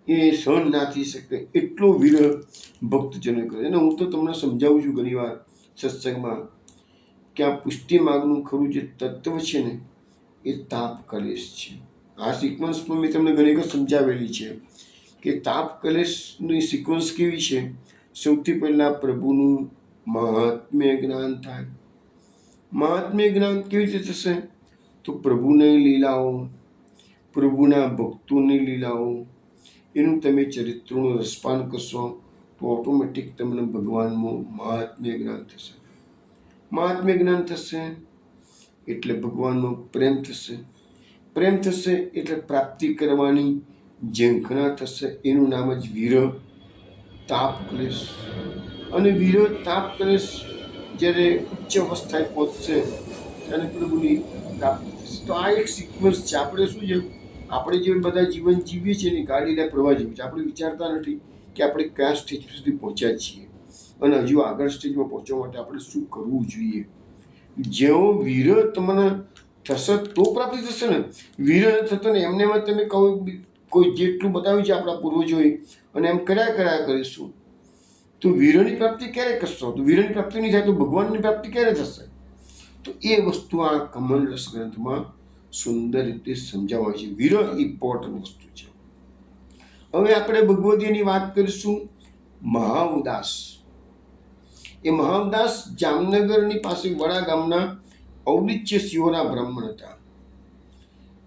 એ સહન ના થઈ શકે એટલો વિરહ ભક્તજનો કરે. અને હું તો તમને સમજાવું છું ઘણી વાર સત્સંગમાં કે આ પુષ્ટિ માર્ગનું ખરું જે તત્વ છે ને એ તાપ કલેશ છે. આ સિક્વન્સમાં મેં તમને ઘણી વખત સમજાવેલી છે કે તાપ કલેશની સિક્વન્સ કેવી છે. સૌથી પહેલાં પ્રભુનું મહાત્મ્ય જ્ઞાન થાય. મહાત્મ્ય જ્ઞાન કેવી રીતે થશે? તો પ્રભુની લીલાઓ, પ્રભુના ભક્તોની લીલાઓ, એનું તમે ચરિત્રનું રસપાન કરશો તો ઓટોમેટિક તમને ભગવાનમાં મહાત્મ્ય જ્ઞાન થશે. મહાત્મ્ય જ્ઞાન થશે એટલે ભગવાનનો પ્રેમ થશે. પ્રેમ થશે એટલે પ્રાપ્તિ કરવાની ઝંખના થશે. એનું નામ જ વિરહ, તાપ ક્લેશ. અને વિરહ, તાપ ક્લેશ જ્યારે ઉચ્ચ અવસ્થાએ પહોંચશે ત્યારે પ્રભુની પ્રાપ્તિ થશે. તો આ એક સિક્વન્સ છે. આપણે શું છે, આપણે જે બધા જીવન જીવીએ છીએ ને ગાડીના પ્રવાહ જેવું છે. આપણે વિચારતા નથી કે આપણે કયા સ્ટેજ સુધી પહોંચ્યા છીએ અને હજુ આગળ સ્ટેજમાં પહોંચવા માટે આપણે શું કરવું જોઈએ. જેવો વિરહ તમને થશે તો પ્રાપ્તિ થશે ને. વિરહ થતો ને એમને એમ તમે કહો કોઈ જેટલું બતાવ્યું છે આપણા પૂર્વજોએ અને એમ કર્યા કરીશું તો વિરહની પ્રાપ્તિ ક્યારે કરશો? તો વિરહની પ્રાપ્તિ નહીં થાય તો ભગવાનની પ્રાપ્તિ ક્યારે થશે? તો એ વસ્તુ આ કમલ રસ ગ્રંથમાં સુંદર રીતે સમજાવાય છે. વિરહ ઇમ્પોર્ટન્ટ વસ્તુ છે. હવે આપણે ભગવદીની વાત કરીશું. મહાવદાસ. એ મહાવદાસ જામનગરની પાસે વડા ગામના ઔદિત્ય શિવના બ્રાહ્મણ હતા.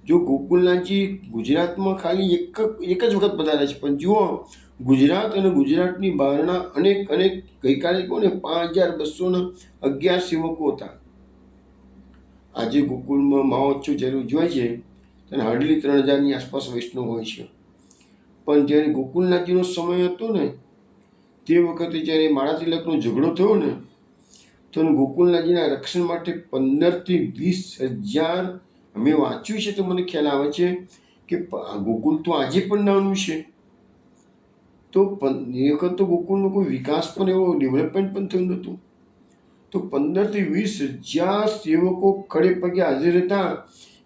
જો ગોકુલનાથજી ગુજરાતમાં ખાલી એક જ વખત પધાર્યા છે, પણ જુઓ ગુજરાત અને ગુજરાતની બહારના અનેક ગઈકાલે કોને 5211 સેવકો હતા. આજે ગોકુલમાં મહોત્સવ જ્યારે ઉજવાય છે ત્યારે હાર્ડલી 3000ની આસપાસ વૈષ્ણવ હોય છે. પણ જ્યારે ગોકુલનાથજીનો સમય હતો ને તે વખતે જ્યારે માળા તિલકનો ઝઘડો થયો ને તો ગોકુલનાથજીના રક્ષણ માટે 15 થી 20,000 મેં વાંચ્યું છે તો મને ખ્યાલ આવે છે કે ગોકુલ તો આજે પણ નાનું છે, તો એ વખત તો ગોકુલનો કોઈ વિકાસ પણ એવો ડેવલપમેન્ટ પણ થયું નહોતું. તો 15 થી 20,000 સેવકો ખડે પગે હાજર હતા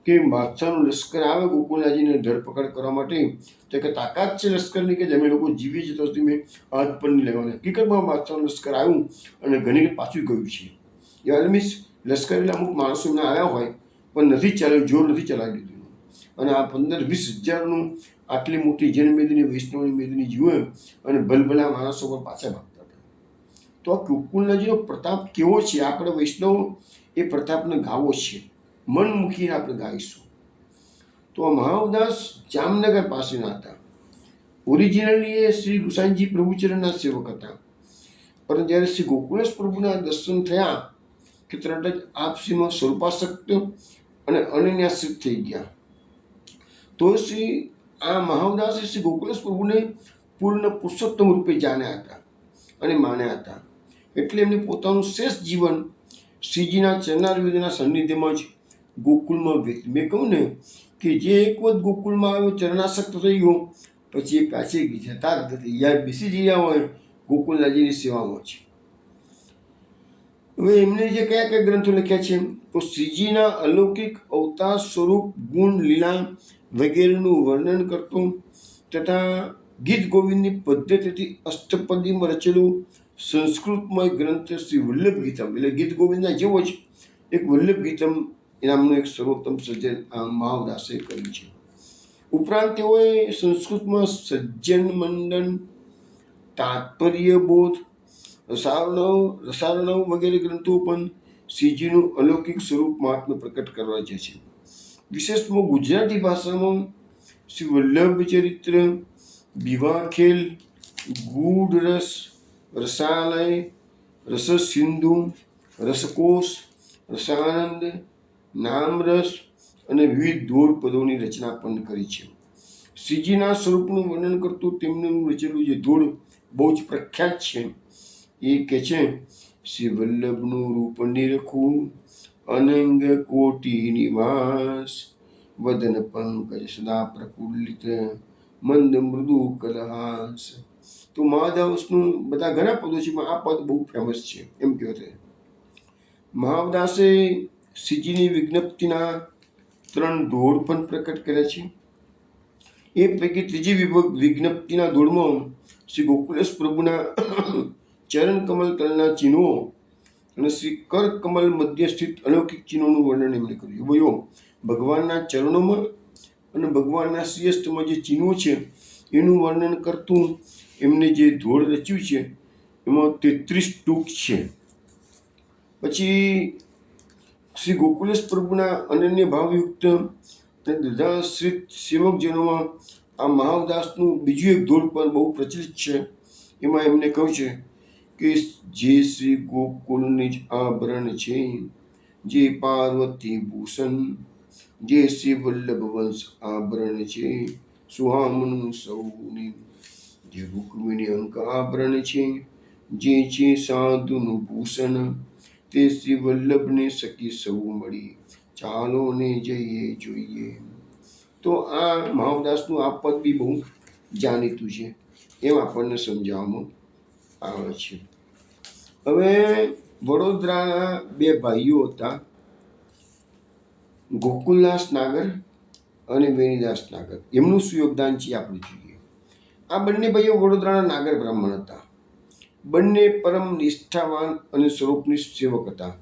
કે બાદશાહનું લશ્કર આવે ગોકુલનાથજીને ધરપકડ કરવા માટે, તો કે તાકાત છે લશ્કરની કે અમે લોકો જીવીએ છીએ તો તમે હાથ પણ નહીં લગાવવાના. હકીકતમાં બાદશાહનું લશ્કર આવ્યું અને ઘણી પાછું ગયું છે. યાર મીન્સ લશ્કર એટલે અમુક માણસો એમને આવ્યા હોય પણ નથી ચાલ્યું, જોર નથી ચલાવી દીધું. અને આ 15-20,000નું આટલી મોટી જનમેદની વૈષ્ણવની મેદની જુએ અને ભલભલા માણસો પર પાછા ભાગતા હતા. તો આ ગોકુલનાથજીનો પ્રતાપ કેવો છે, આપણે વૈષ્ણવ એ પ્રતાપને ગાવો છે, મન મૂકીને આપણે ગાઈશું. તો આ મહાવદાસ જામનગર પાસેના હતા. ઓરિજિનલી એ શ્રી ગુસાઈજી પ્રભુચરણના સેવક હતા, પરંતુ જ્યારે શ્રી ગોકુલેશ પ્રભુના દર્શન થયા કે તરત જ આપસીમાં સ્વરૂપાસક્ત અને અનન્યાશ્રિત થઈ ગયા. તો શ્રી આ મહાવદાસે શ્રી ગોકુલેશ પ્રભુને પૂર્ણ પુરુષોત્તમ રૂપે જાણ્યા હતા અને માન્યા હતા. એટલે એમને પોતાનું શ્રેષ્ઠ જીવન શ્રીજીના ચરણારવિંદના સાનિધ્યમાં જ ગોકુલમાં વ્યક્ત. મેં કહું ને કે જે એક વખત ગોકુલમાં આવ્યો ચરણાસક્ત થઈ ગયો પછી એ પાછી જતા જ નથી, યાર બેસી ગયા હોય ગોકુલનાથજીની સેવામાં છે. હવે એમને જે કયા કયા ગ્રંથો લખ્યા છે, તો શ્રીજીના અલૌકિક અવતાર સ્વરૂપ ગુણ લીલા વગેરેનું વર્ણન કરતું તથા ગીત ગોવિંદની પદ્ધતિથી અષ્ટપદીમાં રચેલું સંસ્કૃતમય ગ્રંથ શ્રી વલ્લભ ગીતમ, એટલે ગીત ગોવિંદના જેવો જ એક વલ્લભ ગીતમ નામનું એક સર્વોત્તમ સર્જન મહાવદાસે કર્યું છે. ઉપરાંત તેઓએ સંસ્કૃતમાં સજ્જન મંડન, તાત્પર્ય બોધ, રસાર્ણવ વગેરે ગ્રંથો પણ શ્રીજીનું અલૌકિક સ્વરૂપ મહાત્મ્ય પ્રકટ કરવા જે છે. વિશેષમાં ગુજરાતી ભાષામાં શ્રી વલ્લભ ચરિત્ર, વિવાહ ખેલ, ગૂઢ રસ, રસાલય, રસ સિંધુ, રસકોશ, રસાનંદ, નામરસ અને વિવિધ દોઢ પદોની રચના પણ કરી છે. શ્રીજીના સ્વરૂપનું વર્ણન કરતું તેમનું રચેલું જે દોઢ બહુ જ પ્રખ્યાત છે. એ કે છે શ્રી વલ્લભનું રૂપ નિરખું, અનંગ કોટી નિવાસ, વદન પંકજ સદા પ્રફુલ્લિત, મંદ મૃદુ કલહાસ. તો મહાદાસનું બધા ઘણા પદો છે પણ આ પદ બહુ ફેમસ છે એમ કહેવાય. મહાવદાસે શ્રીજીની વિજ્ઞપ્તિના 3 દોઢ પણ પ્રકટ કર્યા છે. એ પૈકી ત્રીજી વિજ્ઞપ્તિના દોઢમાં શ્રી ગોકુલેશ પ્રભુના ચરણ કમલ તલના ચિહ્નો અને શ્રી કર કમલ મધ્ય સ્થિત અલૌકિક ચિહ્નોનું વર્ણન એમણે કર્યું. બોલો, ભગવાનના ચરણોમાં અને ભગવાનના શ્રીહસ્તમાં જે ચિહ્નો છે એનું વર્ણન કરતું એમને જે ધોળ રચ્યું છે એમાં 33 ટૂક છે. પછી શ્રી ગોકુલેશ પ્રભુના અનન્ય ભાવયુક્ત અને દુર્ધાશ્રિત સેવકજનોમાં આ મહાવદાસનું બીજું એક ધોળ પણ બહુ પ્રચલિત છે. એમાં એમને કહ્યું છે કે જે શ્રી ગોકુલની જ આભરણ છે, જે પાર્વતી ભૂષણ, જે શ્રી વલ્લભ વંશ આભરણ છે, સુહામણું સૌની, જે રૂકમિણી અંક આભરણ છે, જે છે સાધુનું ભૂષણ, તે શ્રી વલ્લભને સખી સૌ મળી, ચાલો ને જઈએ જોઈએ. તો આ મહાવદાસનું આ પદ બી બહુ જાણીતું છે એમ આપણને સમજાવવામાં આવે છે. હવે વડોદરાના 2 ભાઈઓ હતા, ગોકુલદાસ નાગર અને વેણીદાસ નાગર. એમનું શું યોગદાન છે આપણે જોઈએ. આ બંને ભાઈઓ વડોદરાના નાગર બ્રાહ્મણ હતા. બંને પરમ નિષ્ઠાવાન અને સ્વરૂપનિષ્ઠ સેવક હતા.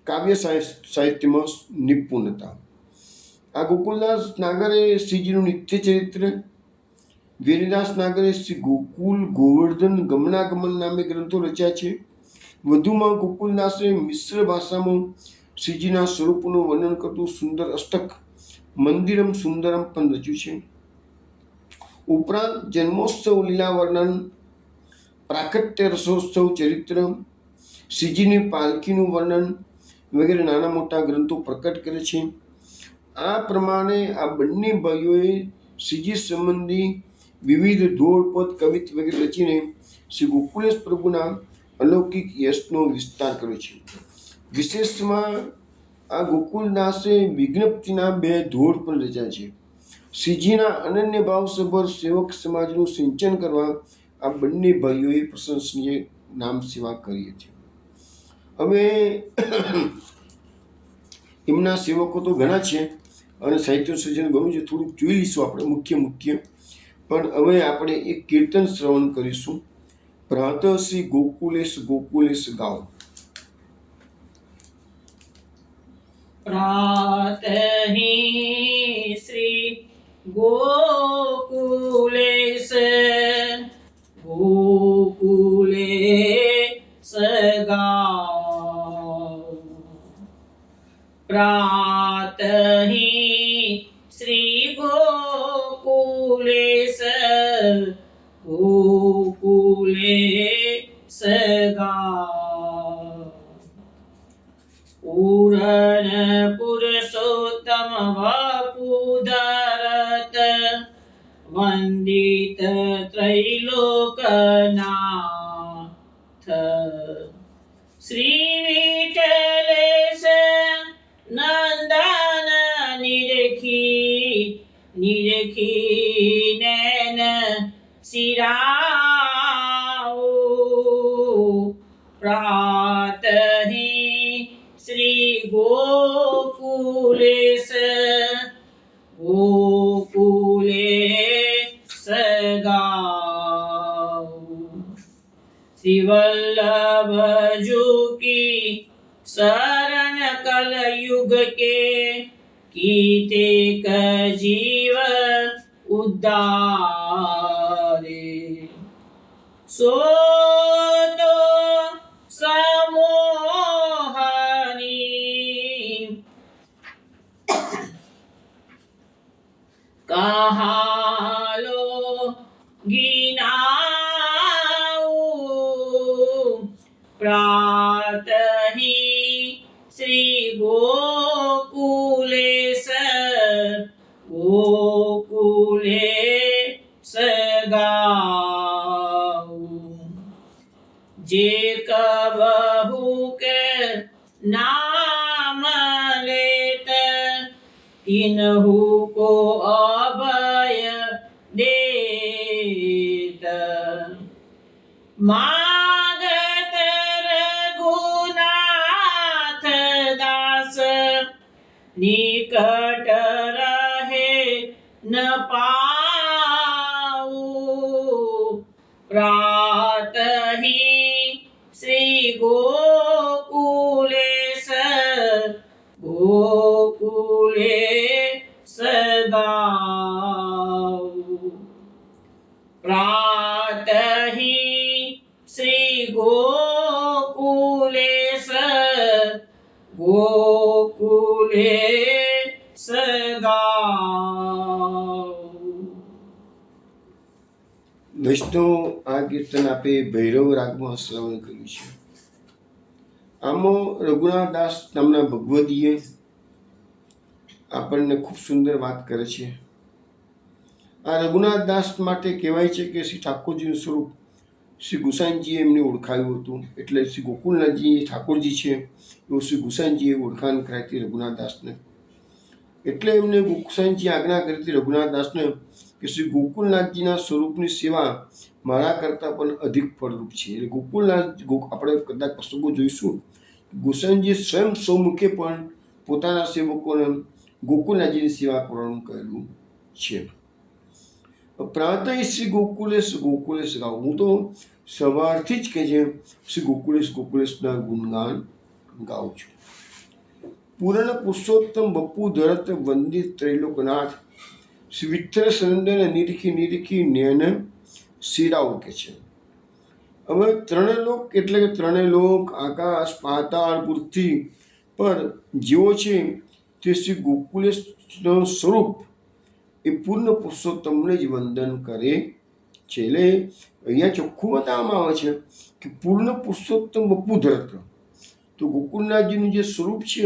કાવ્ય સાહિત્યમાં નિપુણ હતા. આ ગોકુલદાસ નાગરે શ્રીજીનું નિત્ય ચરિત્ર, વેણીદાસ નાગરે શ્રી ગોકુલ ગોવર્ધન ગમનાગમન નામે ગ્રંથો રચ્યા છે. વધુમાં ગોકુલદાસે મિશ્ર ભાષામાં શ્રીજીના સ્વરૂપનું વર્ણન કરતું સુંદર અષ્ટક મંદિરમ સુંદરમ પણ રચ્યું છે. ઉપરાંત જન્મોત્સવ લીલા વર્ણન, પ્રાકટ્ય રસોત્સવ ચરિત્ર, શ્રીજીની પાલખીનું વર્ણન વગેરે નાના મોટા ગ્રંથો પ્રકટ કરે છે. આ પ્રમાણે આ બંને ભાઈઓએ શ્રીજી સંબંધી વિવિધ ધોળ પદ કવિત્વ વગેરે રચીને શ્રી ગોકુલેશ પ્રભુના અલૌકિક યશનો વિસ્તાર કર્યો છે. વિશેષમાં આ ગોકુલદાસે વિજ્ઞપ્તિના 2 ધોળ પણ રચ્યા છે. શ્રીજીના અનન્ય ભાવસભર સેવક સમાજનું સિંચન કરવા આ બંને ભાઈઓએ પ્રશંસનીય નામ સેવા કરી હતી. હવે એમના સેવકો તો ઘણા છે અને સાહિત્ય સર્જન ઘણું છે, થોડુંક જોઈ લઈશું આપણે મુખ્ય. પણ હવે આપણે એક કીર્તન શ્રવણ કરીશું. પ્રાતઃ શ્રી ગોકુલેશ ગાઓ. प्रातः श्री गोकुलेश गाओ. प्रातः श्री गोकुलेश गाओ. पूरण पुरुषोत्तम वपुधरत वंदित त्रैलोकनाथ. श्री विठलेश नंदन निरखी नैन सिराओ. प्रातः श्री गोकुलेश गाओ. श्री वल्लभ जू की शरण कलयुग के कीते जीव उद्धारे. सो तो समोहनी कहालो गिनाऊ. प्रातः श्री गोकुलेश गाओ. जे कबहू के नाम लेत तिन्हु को अभय देत. मागत रघुनाथ दास निकट रहे न पाऊ. प्रातः श्री गोकुलेश गाओ. प्रातः श्री गोकुलेश गाओ. વૈષ્ણવ આ કીર્તન આપે ભૈરવ રાગમાં શ્રવણ કર્યું છે. આમાં રઘુનાથદાસ નામના ભગવદીએ આપણને ખૂબ સુંદર વાત કરે છે. આ રઘુનાથદાસ માટે કહેવાય છે કે શ્રી ઠાકોરજીનું સ્વરૂપ શ્રી ગુસાઈજીએ એમને ઓળખાવ્યું હતું. એટલે શ્રી ગોકુલનાથજી ઠાકોરજી છે એવું શ્રી ગુસાઈજીએ ઓળખાણ કરાવી હતી રઘુનાથદાસને. એટલે એમને ગુસાઈજી આજ્ઞા કરી હતી રઘુનાથદાસને કે શ્રી ગોકુલનાથજીના સ્વરૂપની સેવા મારા કરતાં પણ અધિક ફળરૂપ છે. એટલે આપણે કદાચ પ્રસંગો જોઈશું, ગોસાઈજીએ સ્વયં સ્વમુખે પણ પોતાના સેવકોને ગોકુલનાથજીની સેવા કરવાનું કહેલું છે. પ્રાતઃ શ્રી ગોકુલેશ ગાઓ. હું તો સવારથી જ કે છે શ્રી ગોકુલેશના ગુણગાન ગાઉં છું. પૂર્ણ પુરુષોત્તમ બપુ ધરત વંદિત ત્રૈલોકનાથ શ્રી વિઠ્ઠલ સંદન નિરખી નયન શિરાઓ કે છે. હવે ત્રણેય એટલે કે ત્રણેય લોક, આકાશ, પાતાળ, પૃથ્વી પર જેવો છે તે શ્રી ગોકુલેશનું સ્વરૂપ એ પૂર્ણ પુરુષોત્તમને જ વંદન કરે છે. એટલે અહીંયા ચોખ્ખું બતાવવામાં આવે છે કે પૂર્ણ પુરુષોત્તમ બપુ ધરત. તો ગોકુલનાથજીનું જે સ્વરૂપ છે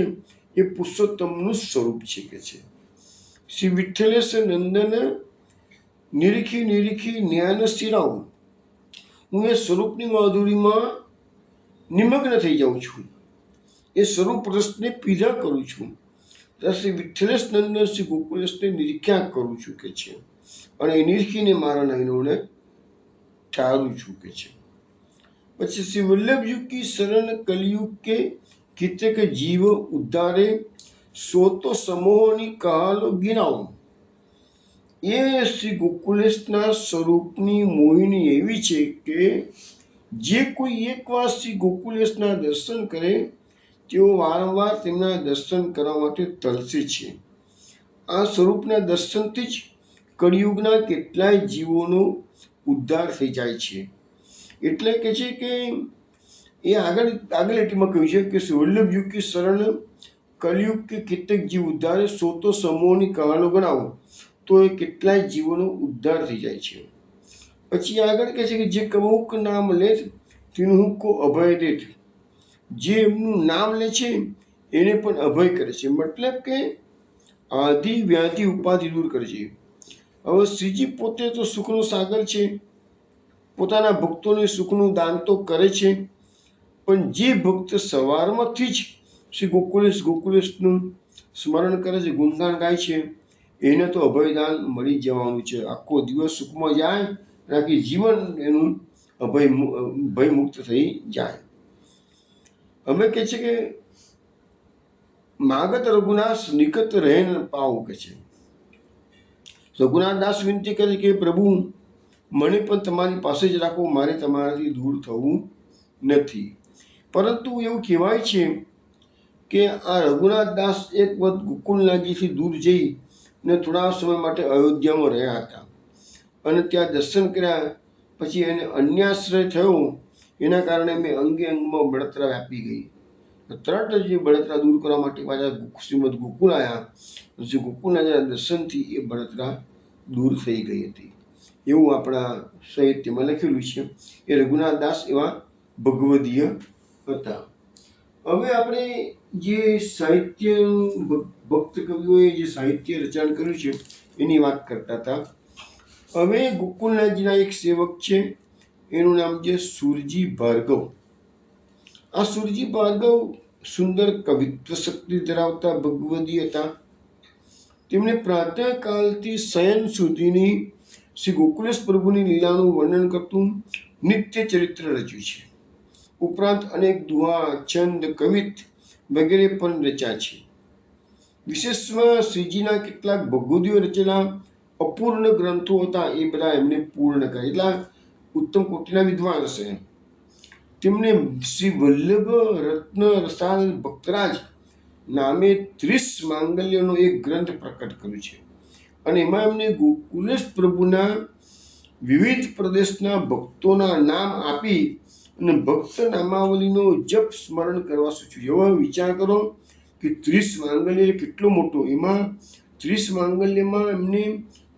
એ પુરુષોત્તમનું સ્વરૂપ છે કે છે. શ્રી વિઠ્ઠલેશ નંદન નિરખી જ્ઞાન શિરાવું. હું એ સ્વરૂપની માધુરીમાં નિમગ્ન થઈ જાઉં છું, એ સ્વરૂપ રસને પીધા કરું છું. ત્યારે શ્રી વિઠ્ઠલેશ નંદન શ્રી ગોકુલેશને નિરીખ્યા કરું છું કે છે, અને એ નિરખીને મારા નયનોને ઠારું છું કે છે. પછી શ્રી વલ્લભયુ કી શરણ કલયુગ કે કિતક જીવ ઉદ્ધારે, સો તો સમૂહોની કહાલો ગિરાવું. એ શ્રી ગોકુલેશના સ્વરૂપની મોહિની એવી છે કે જે કોઈ એકવાર શ્રી ગોકુલેશના દર્શન કરે તેઓ વારંવાર તેમના દર્શન કરવા માટે તરસે છે. આ સ્વરૂપના દર્શનથી જ કળિયુગના કેટલાય જીવોનો ઉદ્ધાર થઈ જાય છે. એટલે કે છે કે એ આગળ એટીમાં કહ્યું છે કે વલ્લભ કી શરણ કલયુગ કે કેટલેક જીવ ઉદ્ધારે, સો તો સમૂહોની કહાલો ગણાવો તો એ કેટલાય જીવોનો ઉદ્ધાર થઈ જાય છે. પછી આગળ કહે છે કે જે કબૂક નામ લે તેનું હું કો અભય દેત. જે એમનું નામ લે છે એને પણ અભય કરે છે, મતલબ કે આદિ વ્યાધિ ઉપાધિ દૂર કરે છે. હવે શ્રીજી પોતે તો સુખનો સાગર છે, પોતાના ભક્તોને સુખનું દાન તો કરે છે, પણ જે ભક્ત સવારમાંથી જ શ્રી ગોકુલેશનું સ્મરણ કરે છે, ગુણગાન ગાય છે, એને તો અભયદાન મળી જવાનું છે. આખો દિવસ સુખમાં જાય, આખી જીવન એનું ભય મુક્ત થઈ જાય. અમે કહે છે કે માગત રઘુનાથ નિકટ રહે ન પાવ કે છે. રઘુનાથ દાસ વિનંતી કરે કે પ્રભુ મને પણ તમારી પાસે જ રાખો, મારે તમારાથી દૂર થવું નથી. પરંતુ એવું કહેવાય છે કે આ રઘુનાથ દાસ એક વખત ગોકુલનાથજીથી દૂર જઈ ને થોડા સમય માટે અયોધ્યામાં રહ્યા હતા, અને ત્યાં દર્શન કર્યા. પછી એને અન્યાશ્રય થયો, એના કારણે મેં અંગે અંગમાં બળતરા વ્યાપી ગઈ. તરત જ એ બળતરા દૂર કરવા માટે પાછા શ્રીમદ ગોકુલ આવ્યા. શ્રી ગોકુલનાથના દર્શનથી એ બળતરા દૂર થઈ ગઈ હતી, એવું આપણા સાહિત્યમાં લખેલું છે. એ રઘુનાથ દાસ એવા ભગવદીય હતા. હવે આપણે જે સાહિત્ય ભક્ત કવિઓએ જે સાહિત્ય રચના કર્યું છે એની વાત કરતા હતા. હવે ગોકુલનાથજીના એક સેવક છે, એનું નામ છે સુરજી ભાર્ગવ. આ સુરજી ભાર્ગવ સુંદર કવિત્વ શક્તિ ધરાવતા ભગવદી હતા. તેમણે પ્રાતઃકાલથી શયન સુધીની શ્રી ગોકુલેશ પ્રભુની લીલાનું વર્ણન કરતું નિત્ય ચરિત્ર રચ્યું છે. ઉપરાંત અનેક દુહા, છંદ, કવિત વગેરે પણ રચ્યા છે. વિશેષમાં શ્રીજીના કેટલાક ભગવદીઓ રચેલા અપૂર્ણ ગ્રંથો હતા, એ બધા એમને પૂર્ણ કર્યા. એટલા ઉત્તમ કોટીના વિદ્વાન હશે. તેમણે શ્રી વલ્લભ રત્ન રસાલ ભક્તરાજ નામે 30 માંગલ્યનો એક ગ્રંથ પ્રકટ કર્યો છે, અને એમાં એમને ગોકુલેશ પ્રભુના વિવિધ પ્રદેશના ભક્તોના નામ આપી અને ભક્ત નામાવલીનો જપ સ્મરણ કરવા સૂચવ્યું. હવે વિચાર કરો કે 30 માંગલ્ય કેટલો મોટો. એમાં 30 માંગલ્યમાં એમને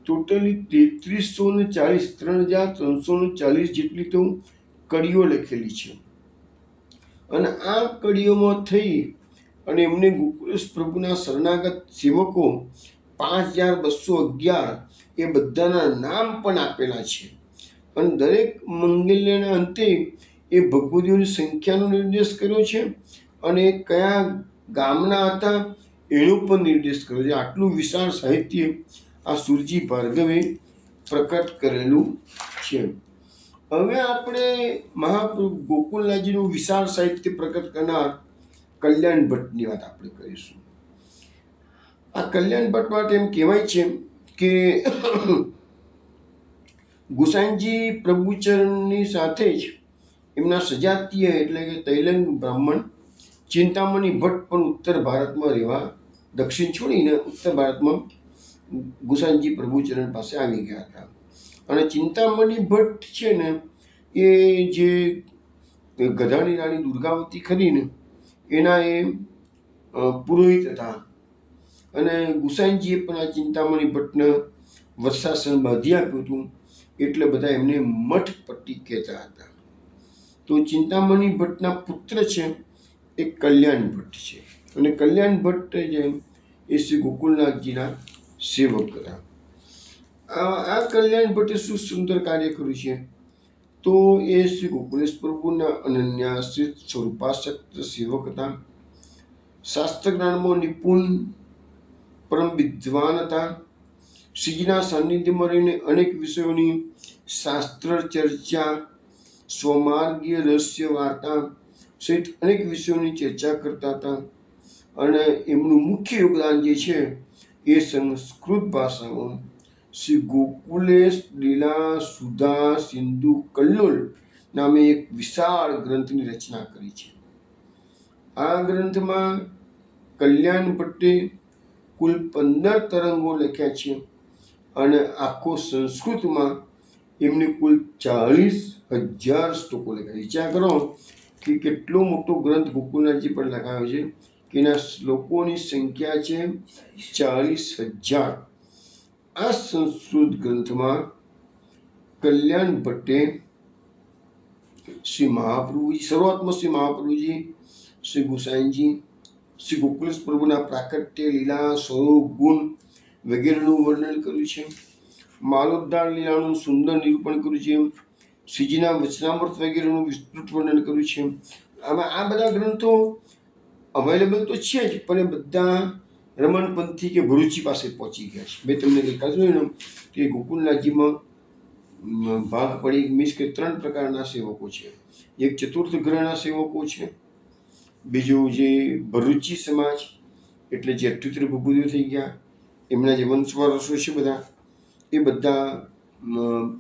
ટોટલી 3340 જેટલી તો કડીઓ લખેલી છે. અને આ કડીઓમાં થઈ અને એમને ગોકુલેશ પ્રભુના શરણાગત સેવકો 5211 એ બધાના નામ પણ આપેલા છે. અને દરેક મંગલ્યના અંતે એ ભગવદીઓની સંખ્યાનો નિર્દેશ કર્યો છે, અને કયા ગામના હતા એનો પણ નિર્દેશ કર્યો છે. આટલું વિશાળ સાહિત્ય આ સુરજી ભાર્ગવે પ્રકટ કરેલું છે. હવે આપણે મહાપ્રભુ ગોકુલનાથજીનું વિશાળ સાહિત્ય પ્રકટ કરનાર કલ્યાણ ભટ્ટની વાત આપણે કરીશું. આ કલ્યાણ ભટ્ટ માટે એમ કહેવાય છે કે ગુસાઈજી પ્રભુચરણની સાથે જ એમના સજાતીય એટલે કે તૈલંગ બ્રાહ્મણ ચિંતામણી ભટ્ટ પણ ઉત્તર ભારતમાં રહેવા, દક્ષિણ છોડીને ઉત્તર ભારતમાં ગુસાઈજી પ્રભુચરણ પાસે આવી ગયા હતા. અને ચિંતામણી ભટ્ટ છે ને એ જે ગધાની રાણી દુર્ગાવતી ખરીને એના એ પુરોહિત હતા. અને ગુસાઈજીએ પણ આ ચિંતામણી ભટ્ટને વર્ષાસન બાંધી આપ્યું હતું, એટલે બધા એમને મઠપટ્ટી કહેતા હતા. તો ચિંતામણી ભટ્ટના પુત્ર છે એ કલ્યાણ ભટ્ટ છે, અને કલ્યાણ ભટ્ટ જે એ શ્રી ગોકુલનાથજીના સેવક હતા. આ કલ્યાણ ભટ્ટે શું સુંદર કાર્ય કર્યું છે. તો એ શ્રી ગોકુલેશ પ્રભુના અનન્યાશ્રિત સ્વરૂપાસક્ત સેવક હતા. શાસ્ત્ર જ્ઞાનમાં નિપુણ પરમ વિદ્વાન હતા. શ્રીજીના સાનિધ્યમાં રહીને અનેક વિષયોની શાસ્ત્ર ચર્ચા, સ્વમાર્ગીય રહસ્ય વાર્તા સહિત અનેક વિષયોની ચર્ચા કરતા હતા. અને એમનું મુખ્ય યોગદાન જે છે એ સંસ્કૃત ભાષામાં શ્રી ગોકુલેશ લીલા સુધા સિંધુ કલ્લોલ નામે એક વિશાળ ગ્રંથની રચના કરી છે. આ ગ્રંથમાં કલ્યાણ ભટ્ટે કુલ 15 તરંગો લખ્યા છે અને આખો સંસ્કૃતમાં એમને કુલ 40,000 શ્લોકો લખ્યા. વિચાર કરો કે કેટલો મોટો ગ્રંથ ગોકુલનાથજી પર લખાયો છે કે એના શ્લોકોની સંખ્યા છે 40,000. આ સંસ્કૃત ગ્રંથમાં કલ્યાણ ભટ્ટે શ્રી મહાપ્રભુજી, શરૂઆતમાં શ્રી મહાપ્રભુજી, શ્રી ગુસાઈજી, શ્રી ગોકુલેશ પ્રભુના પ્રાકટ્ય, લીલા, સ્વરૂપ, ગુણ વગેરેનું વર્ણન કર્યું છે. માલોદ્ધાર લીલાનું સુંદર નિરૂપણ કર્યું છે. શ્રીજીના વચનામૃત વગેરેનું વિસ્તૃત વર્ણન કર્યું છે. આમાં આ બધા ગ્રંથો અવેલેબલ તો છે જ, પણ એ બધા રમણપંથી કે ભરૂચી પાસે પહોંચી ગયા છે. મેં તમને ગઈકાલ જોયું ને કે ગોકુલનાથજીમાં ભાગ પડી મીન્સ કે 3 પ્રકારના સેવકો છે. એક ચતુર્થ ગ્રહના સેવકો છે, બીજું જે ભરૂચી સમાજ એટલે જે 78 ભૂપતિઓ થઈ ગયા એમના જે વંશવારસો છે બધા, એ બધા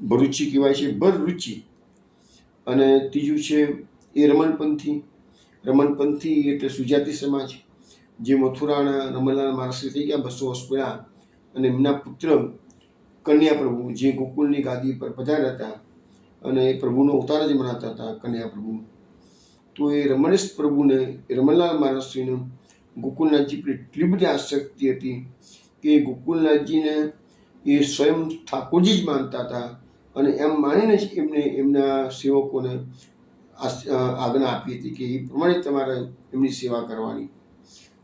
ભરૂચી કહેવાય છે, ભરરુચિ. અને ત્રીજું છે એ રમણપંથી. રમણપંથી એટલે સુજાતિ સમાજ, જે મથુરાના રમણલાલ મહારાજ થઈ ગયા 200 વર્ષ પહેલાં, અને એમના પુત્ર કન્યા પ્રભુ જે ગોકુલની ગાદી પર પધાર્યા હતા અને એ પ્રભુનો અવતાર જ મનાતા હતા કન્યા પ્રભુ. તો એ રમણેશ પ્રભુને, રમણલાલ મહારાજશ્રીને ગોકુલનાથજી પર એટલી બધી આસક્તિ હતી કે ગોકુલનાથજીને એ સ્વયં ઠાકોરજી જ માનતા હતા. અને એમ માનીને જ એમને એમના સેવકોને આજ્ઞા આપી હતી કે એ પ્રમાણે તમારે એમની સેવા કરવાની.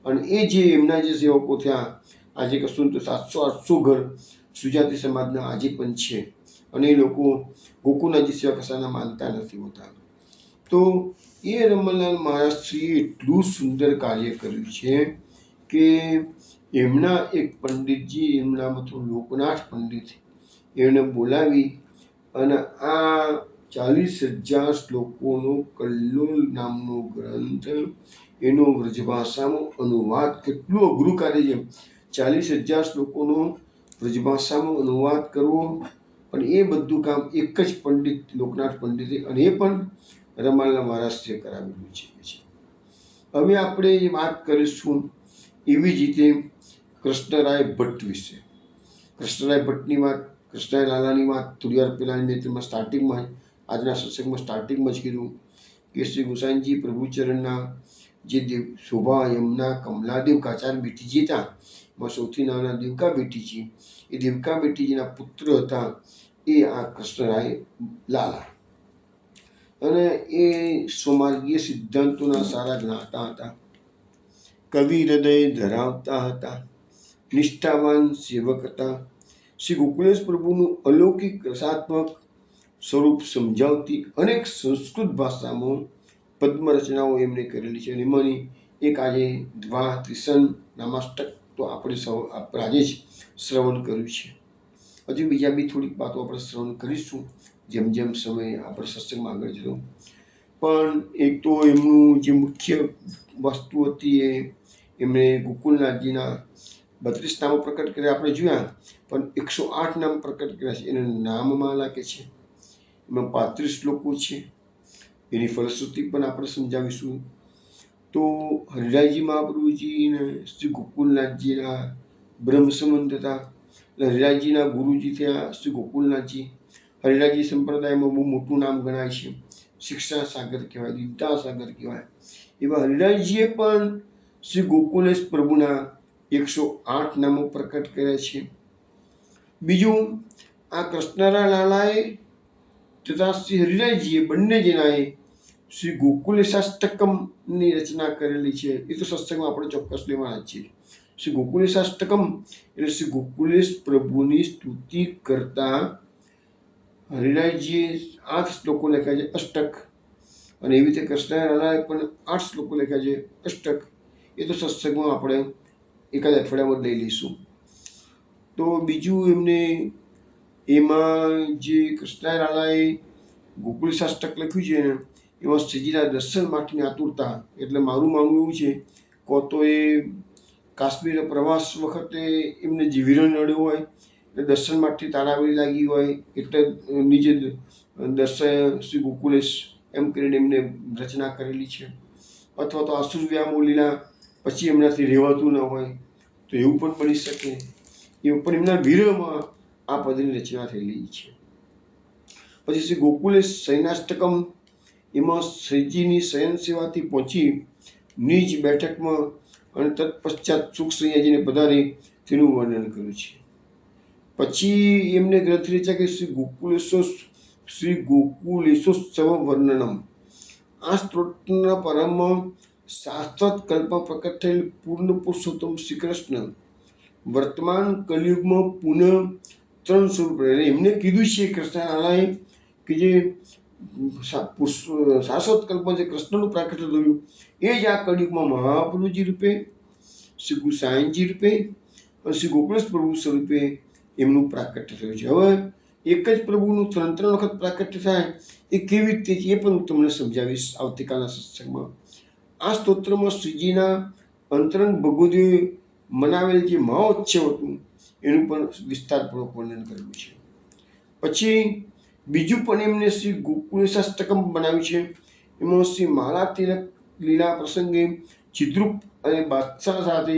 અને એ જે એમના જે સેવકો થયા, આજે કશું તો 700-800 ઘર સુજાતિ સમાજના આજે પણ છે. અને એ લોકો ગોકુલનાથજી સેવા કશાના માનતા નથી હોતા. તો એ રમણલાલ મહારાજશ્રીએ એટલું સુંદર કાર્ય કર્યું છે કે એમના એક પંડિતજી, એમનું નામ હતું લોકનાથ પંડિત, એમને બોલાવી અને આ 40,000 શ્લોકોનો કલ્લોલ નામનો ગ્રંથ એનો વ્રજભાષામાં અનુવાદ, કેટલું અઘરું કાર્ય છે 40,000 શ્લોકોનો વ્રજભાષામાં અનુવાદ કરવો. અને એ બધું કામ એક જ પંડિત લોકનાથ પંડિતે, અને એ પણ રમણલાલ મહારાજશ્રીએ કરાવેલું છે. હવે આપણે વાત કરીશું એવી જ રીતે કૃષ્ણરાય ભટ્ટ વિશે. કૃષ્ણરાય ભટ્ટની વાત, કૃષ્ણરાય લાલાની વાત થોડી વાર પહેલાં મેં તેમાં સ્ટાર્ટિંગમાં, આજના સત્સંગમાં સ્ટાર્ટિંગમાં જ કીધું કે શ્રી ગુસાઈજી પ્રભુચરણના જે દેવ શોભા એમના કમલાદેવ કાચાર બેટીજી હતા, એમાં સૌથી નાના દેવકા બેટીજી, એ દેવકા બેટીજીના પુત્ર હતા એ આ કૃષ્ણરાય લાલા. અને એ સ્વમાર્ગીય સિદ્ધાંતોના સારા જ્ઞાતા હતા, કવિ હૃદય ધરાવતા હતા, નિષ્ઠાવાન સેવક હતા. શ્રી ગોકુલેશ પ્રભુનું અલૌકિક રસાત્મક સ્વરૂપ સમજાવતી અનેક સંસ્કૃત ભાષામાં પદ્મ રચનાઓ એમણે કરેલી છે. અને એમાંની એક આજે દ્વાત્રિસન નામાષ્ટક તો આપણે આજે જ શ્રવણ કર્યું છે. હજુ બીજા બી થોડીક વાતો આપણે શ્રવણ કરીશું જેમ જેમ સમય આપણે સત્સંગમાં આગળ જતો. પણ એક તો એમનું જે મુખ્ય વસ્તુ હતી એ એમણે ગોકુલનાથજીના 32 નામો પ્રકટ કર્યા આપણે જોયા, પણ 108 નામ પ્રકટ કર્યા છે. એને નામમાલા કે છે, એમાં 35 શ્લોકો છે. એની ફલશ્રુતિ પણ આપણે સમજાવીશું. તો હરિરાયજી મહાપ્રભુજીને શ્રી ગોકુલનાથજીના બ્રહ્મ સંબંધ હતા. એટલે હરિરાયજીના ગુરુજી થયા શ્રી ગોકુલનાથજી. હરિરાયજી સંપ્રદાયમાં બહુ મોટું નામ ગણાય છે, શિક્ષા સાગર કહેવાય, વિદ્યા સાગર કહેવાય. એવા હરિરાયજીએ પણ શ્રી ગોકુલેશ પ્રભુના 108 નામો પ્રકટ કર્યા છે. બીજું આ કૃષ્ણરાય લાલાએ તથા શ્રી હરિરાયજીએ બંને જણાએ શ્રી ગોકુલેશાષ્ટકમની રચના કરેલી છે. એ તો સત્સંગમાં આપણે ચોક્કસ લેવાના છીએ. શ્રી ગોકુલેશાષ્ટકમ એટલે શ્રી ગોકુલેશ પ્રભુની સ્તુતિ કરતા હરિરાયજીએ 8 શ્લોકો લખ્યા છે અષ્ટક, અને એવી રીતે કૃષ્ણલાલાએ પણ 8 શ્લોકો લખ્યા છે અષ્ટક. એ તો સત્સંગમાં આપણે એકાદ અઠવાડિયામાં લઈ લઈશું. તો બીજું એમને એમાં જે કૃષ્ણલાલાએ ગોકુલ શાસ્ત્રક લખ્યું છે ને, એમાં શ્રીજીના દર્શન માટેની આતુરતા. એટલે મારું માનવું એવું છે, કો તો એ કાશ્મીર પ્રવાસ વખતે એમને જે વિરણ નડ્યું હોય, એટલે દર્શન માટે તાળાવડી લાગી હોય, એટલે નીચે દર્શન શ્રી ગોકુલેશ એમ કરીને એમને રચના કરેલી છે. અથવા તો આસુર વ્યામો લીલા પછી એમનાથી રહેવાતું ન હોય, તો એવું પણ બની શકે. એ પણ એમના વિરહમાં આ પદની રચના થયેલી છે. પછી શ્રી ગોકુલેશ શયનાષ્ટકમ, એમાં શ્રીજીની શયન સેવાથી પહોંચી નિજ બેઠકમાં અને તત્પશ્ચાત સુખ સૈયાજીને પધારી તેનું વર્ણન કર્યું છે. પછી એમને ગ્રંથ રચ્યા કે શ્રી ગોકુલેશોત્સવ વર્ણનમ. આ સ્ત્રોતના પરમ શાસ્ત્રત કલ્પ પ્રકટ થયેલ પૂર્ણ પુરુષોત્તમ શ્રી કૃષ્ણ વર્તમાન કલયુગમાં પુનઃ 3 સ્વરૂપ રહે. એમને કીધું છે કૃષ્ણલાલાએ કે જે શાશ્વત કલ્પમાં જે કૃષ્ણનું પ્રાકટ્ય થયું, એ જ આ કળિયુગમાં મહાપ્રભુજી રૂપે, શ્રી ગુરુ સાયનજી રૂપે અને શ્રી ગોકુલેશ પ્રભુ સ્વરૂપે એમનું પ્રાકટ્ય થયું છે. હવે એક જ પ્રભુનું 3 વખત પ્રાકટ્ય થાય એ કેવી રીતે છે, એ પણ હું તમને સમજાવીશ આવતીકાલના સત્સંગમાં. આ સ્તોત્રમાં શ્રીજીના અંતરંગ ભગવદીઓએ મનાવેલ જે મહોત્સવ હતું એનું પણ વિસ્તારપૂર્વક વર્ણન કરેલું છે. પછી બીજું પણ એમને શ્રી ગોકુલેશાષ્ટકમ બનાવ્યું છે. એમાં શ્રી માળા તિલક લીલા પ્રસંગે ચિદ્રુપ અને બાદશાહ સાથે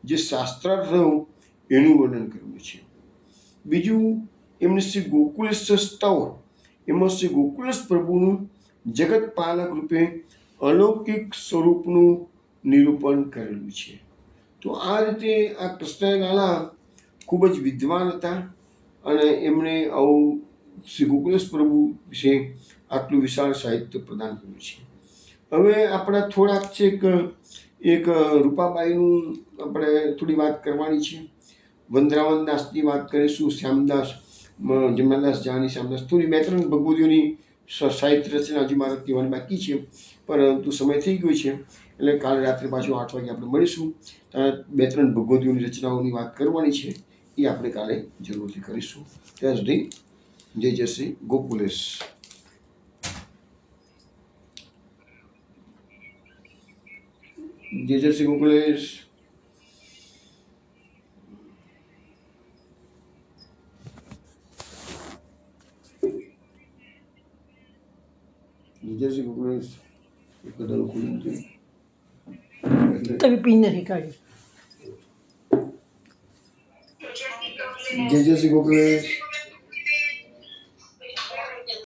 જે શાસ્ત્રાર્થ થયું એનું વર્ણન કરેલું છે. બીજું એમને શ્રી ગોકુલેશ સ્તવ, એમાં શ્રી ગોકુલેશ પ્રભુનું જગત પાલક રૂપે અલૌકિક સ્વરૂપનું નિરૂપણ કરેલું છે. તો આ રીતે આ કૃષ્ણલાલા ખૂબ જ વિદ્વાન હતા, અને એમણે આવું શ્રી ગોકુલેશ પ્રભુ વિશે આટલું વિશાળ સાહિત્ય પ્રદાન કર્યું છે. હવે આપણા થોડાક છે એક રૂપાબાઈનું આપણે થોડી વાત કરવાની છે. વંદરાવન દાસની વાત કરીશું, શ્યામદાસ જમનાદાસ જાની શ્યામદાસ, થોડી 2-3 ભગવદીઓની સાહિત્ય રચના હજી મારે કહેવાની બાકી છે, પરંતુ સમય થઈ ગયો છે. એટલે કાલે રાત્રે પાછું 8 વાગે આપણે મળીશું. 2-3 ભગવદીઓની રચનાઓની વાત કરવાની છે, એ આપણે કાલે જરૂરથી કરીશું. ત્યાં સુધી જય શ્રી ગોકુલેશ. જય શ્રી ગોકુલેશ. જય શ્રી ગોકુલેશ. કદાચ ખુલ્લું છે. તમે પિન નથી કાઢી. જય શ્રી ગોકુલેશ.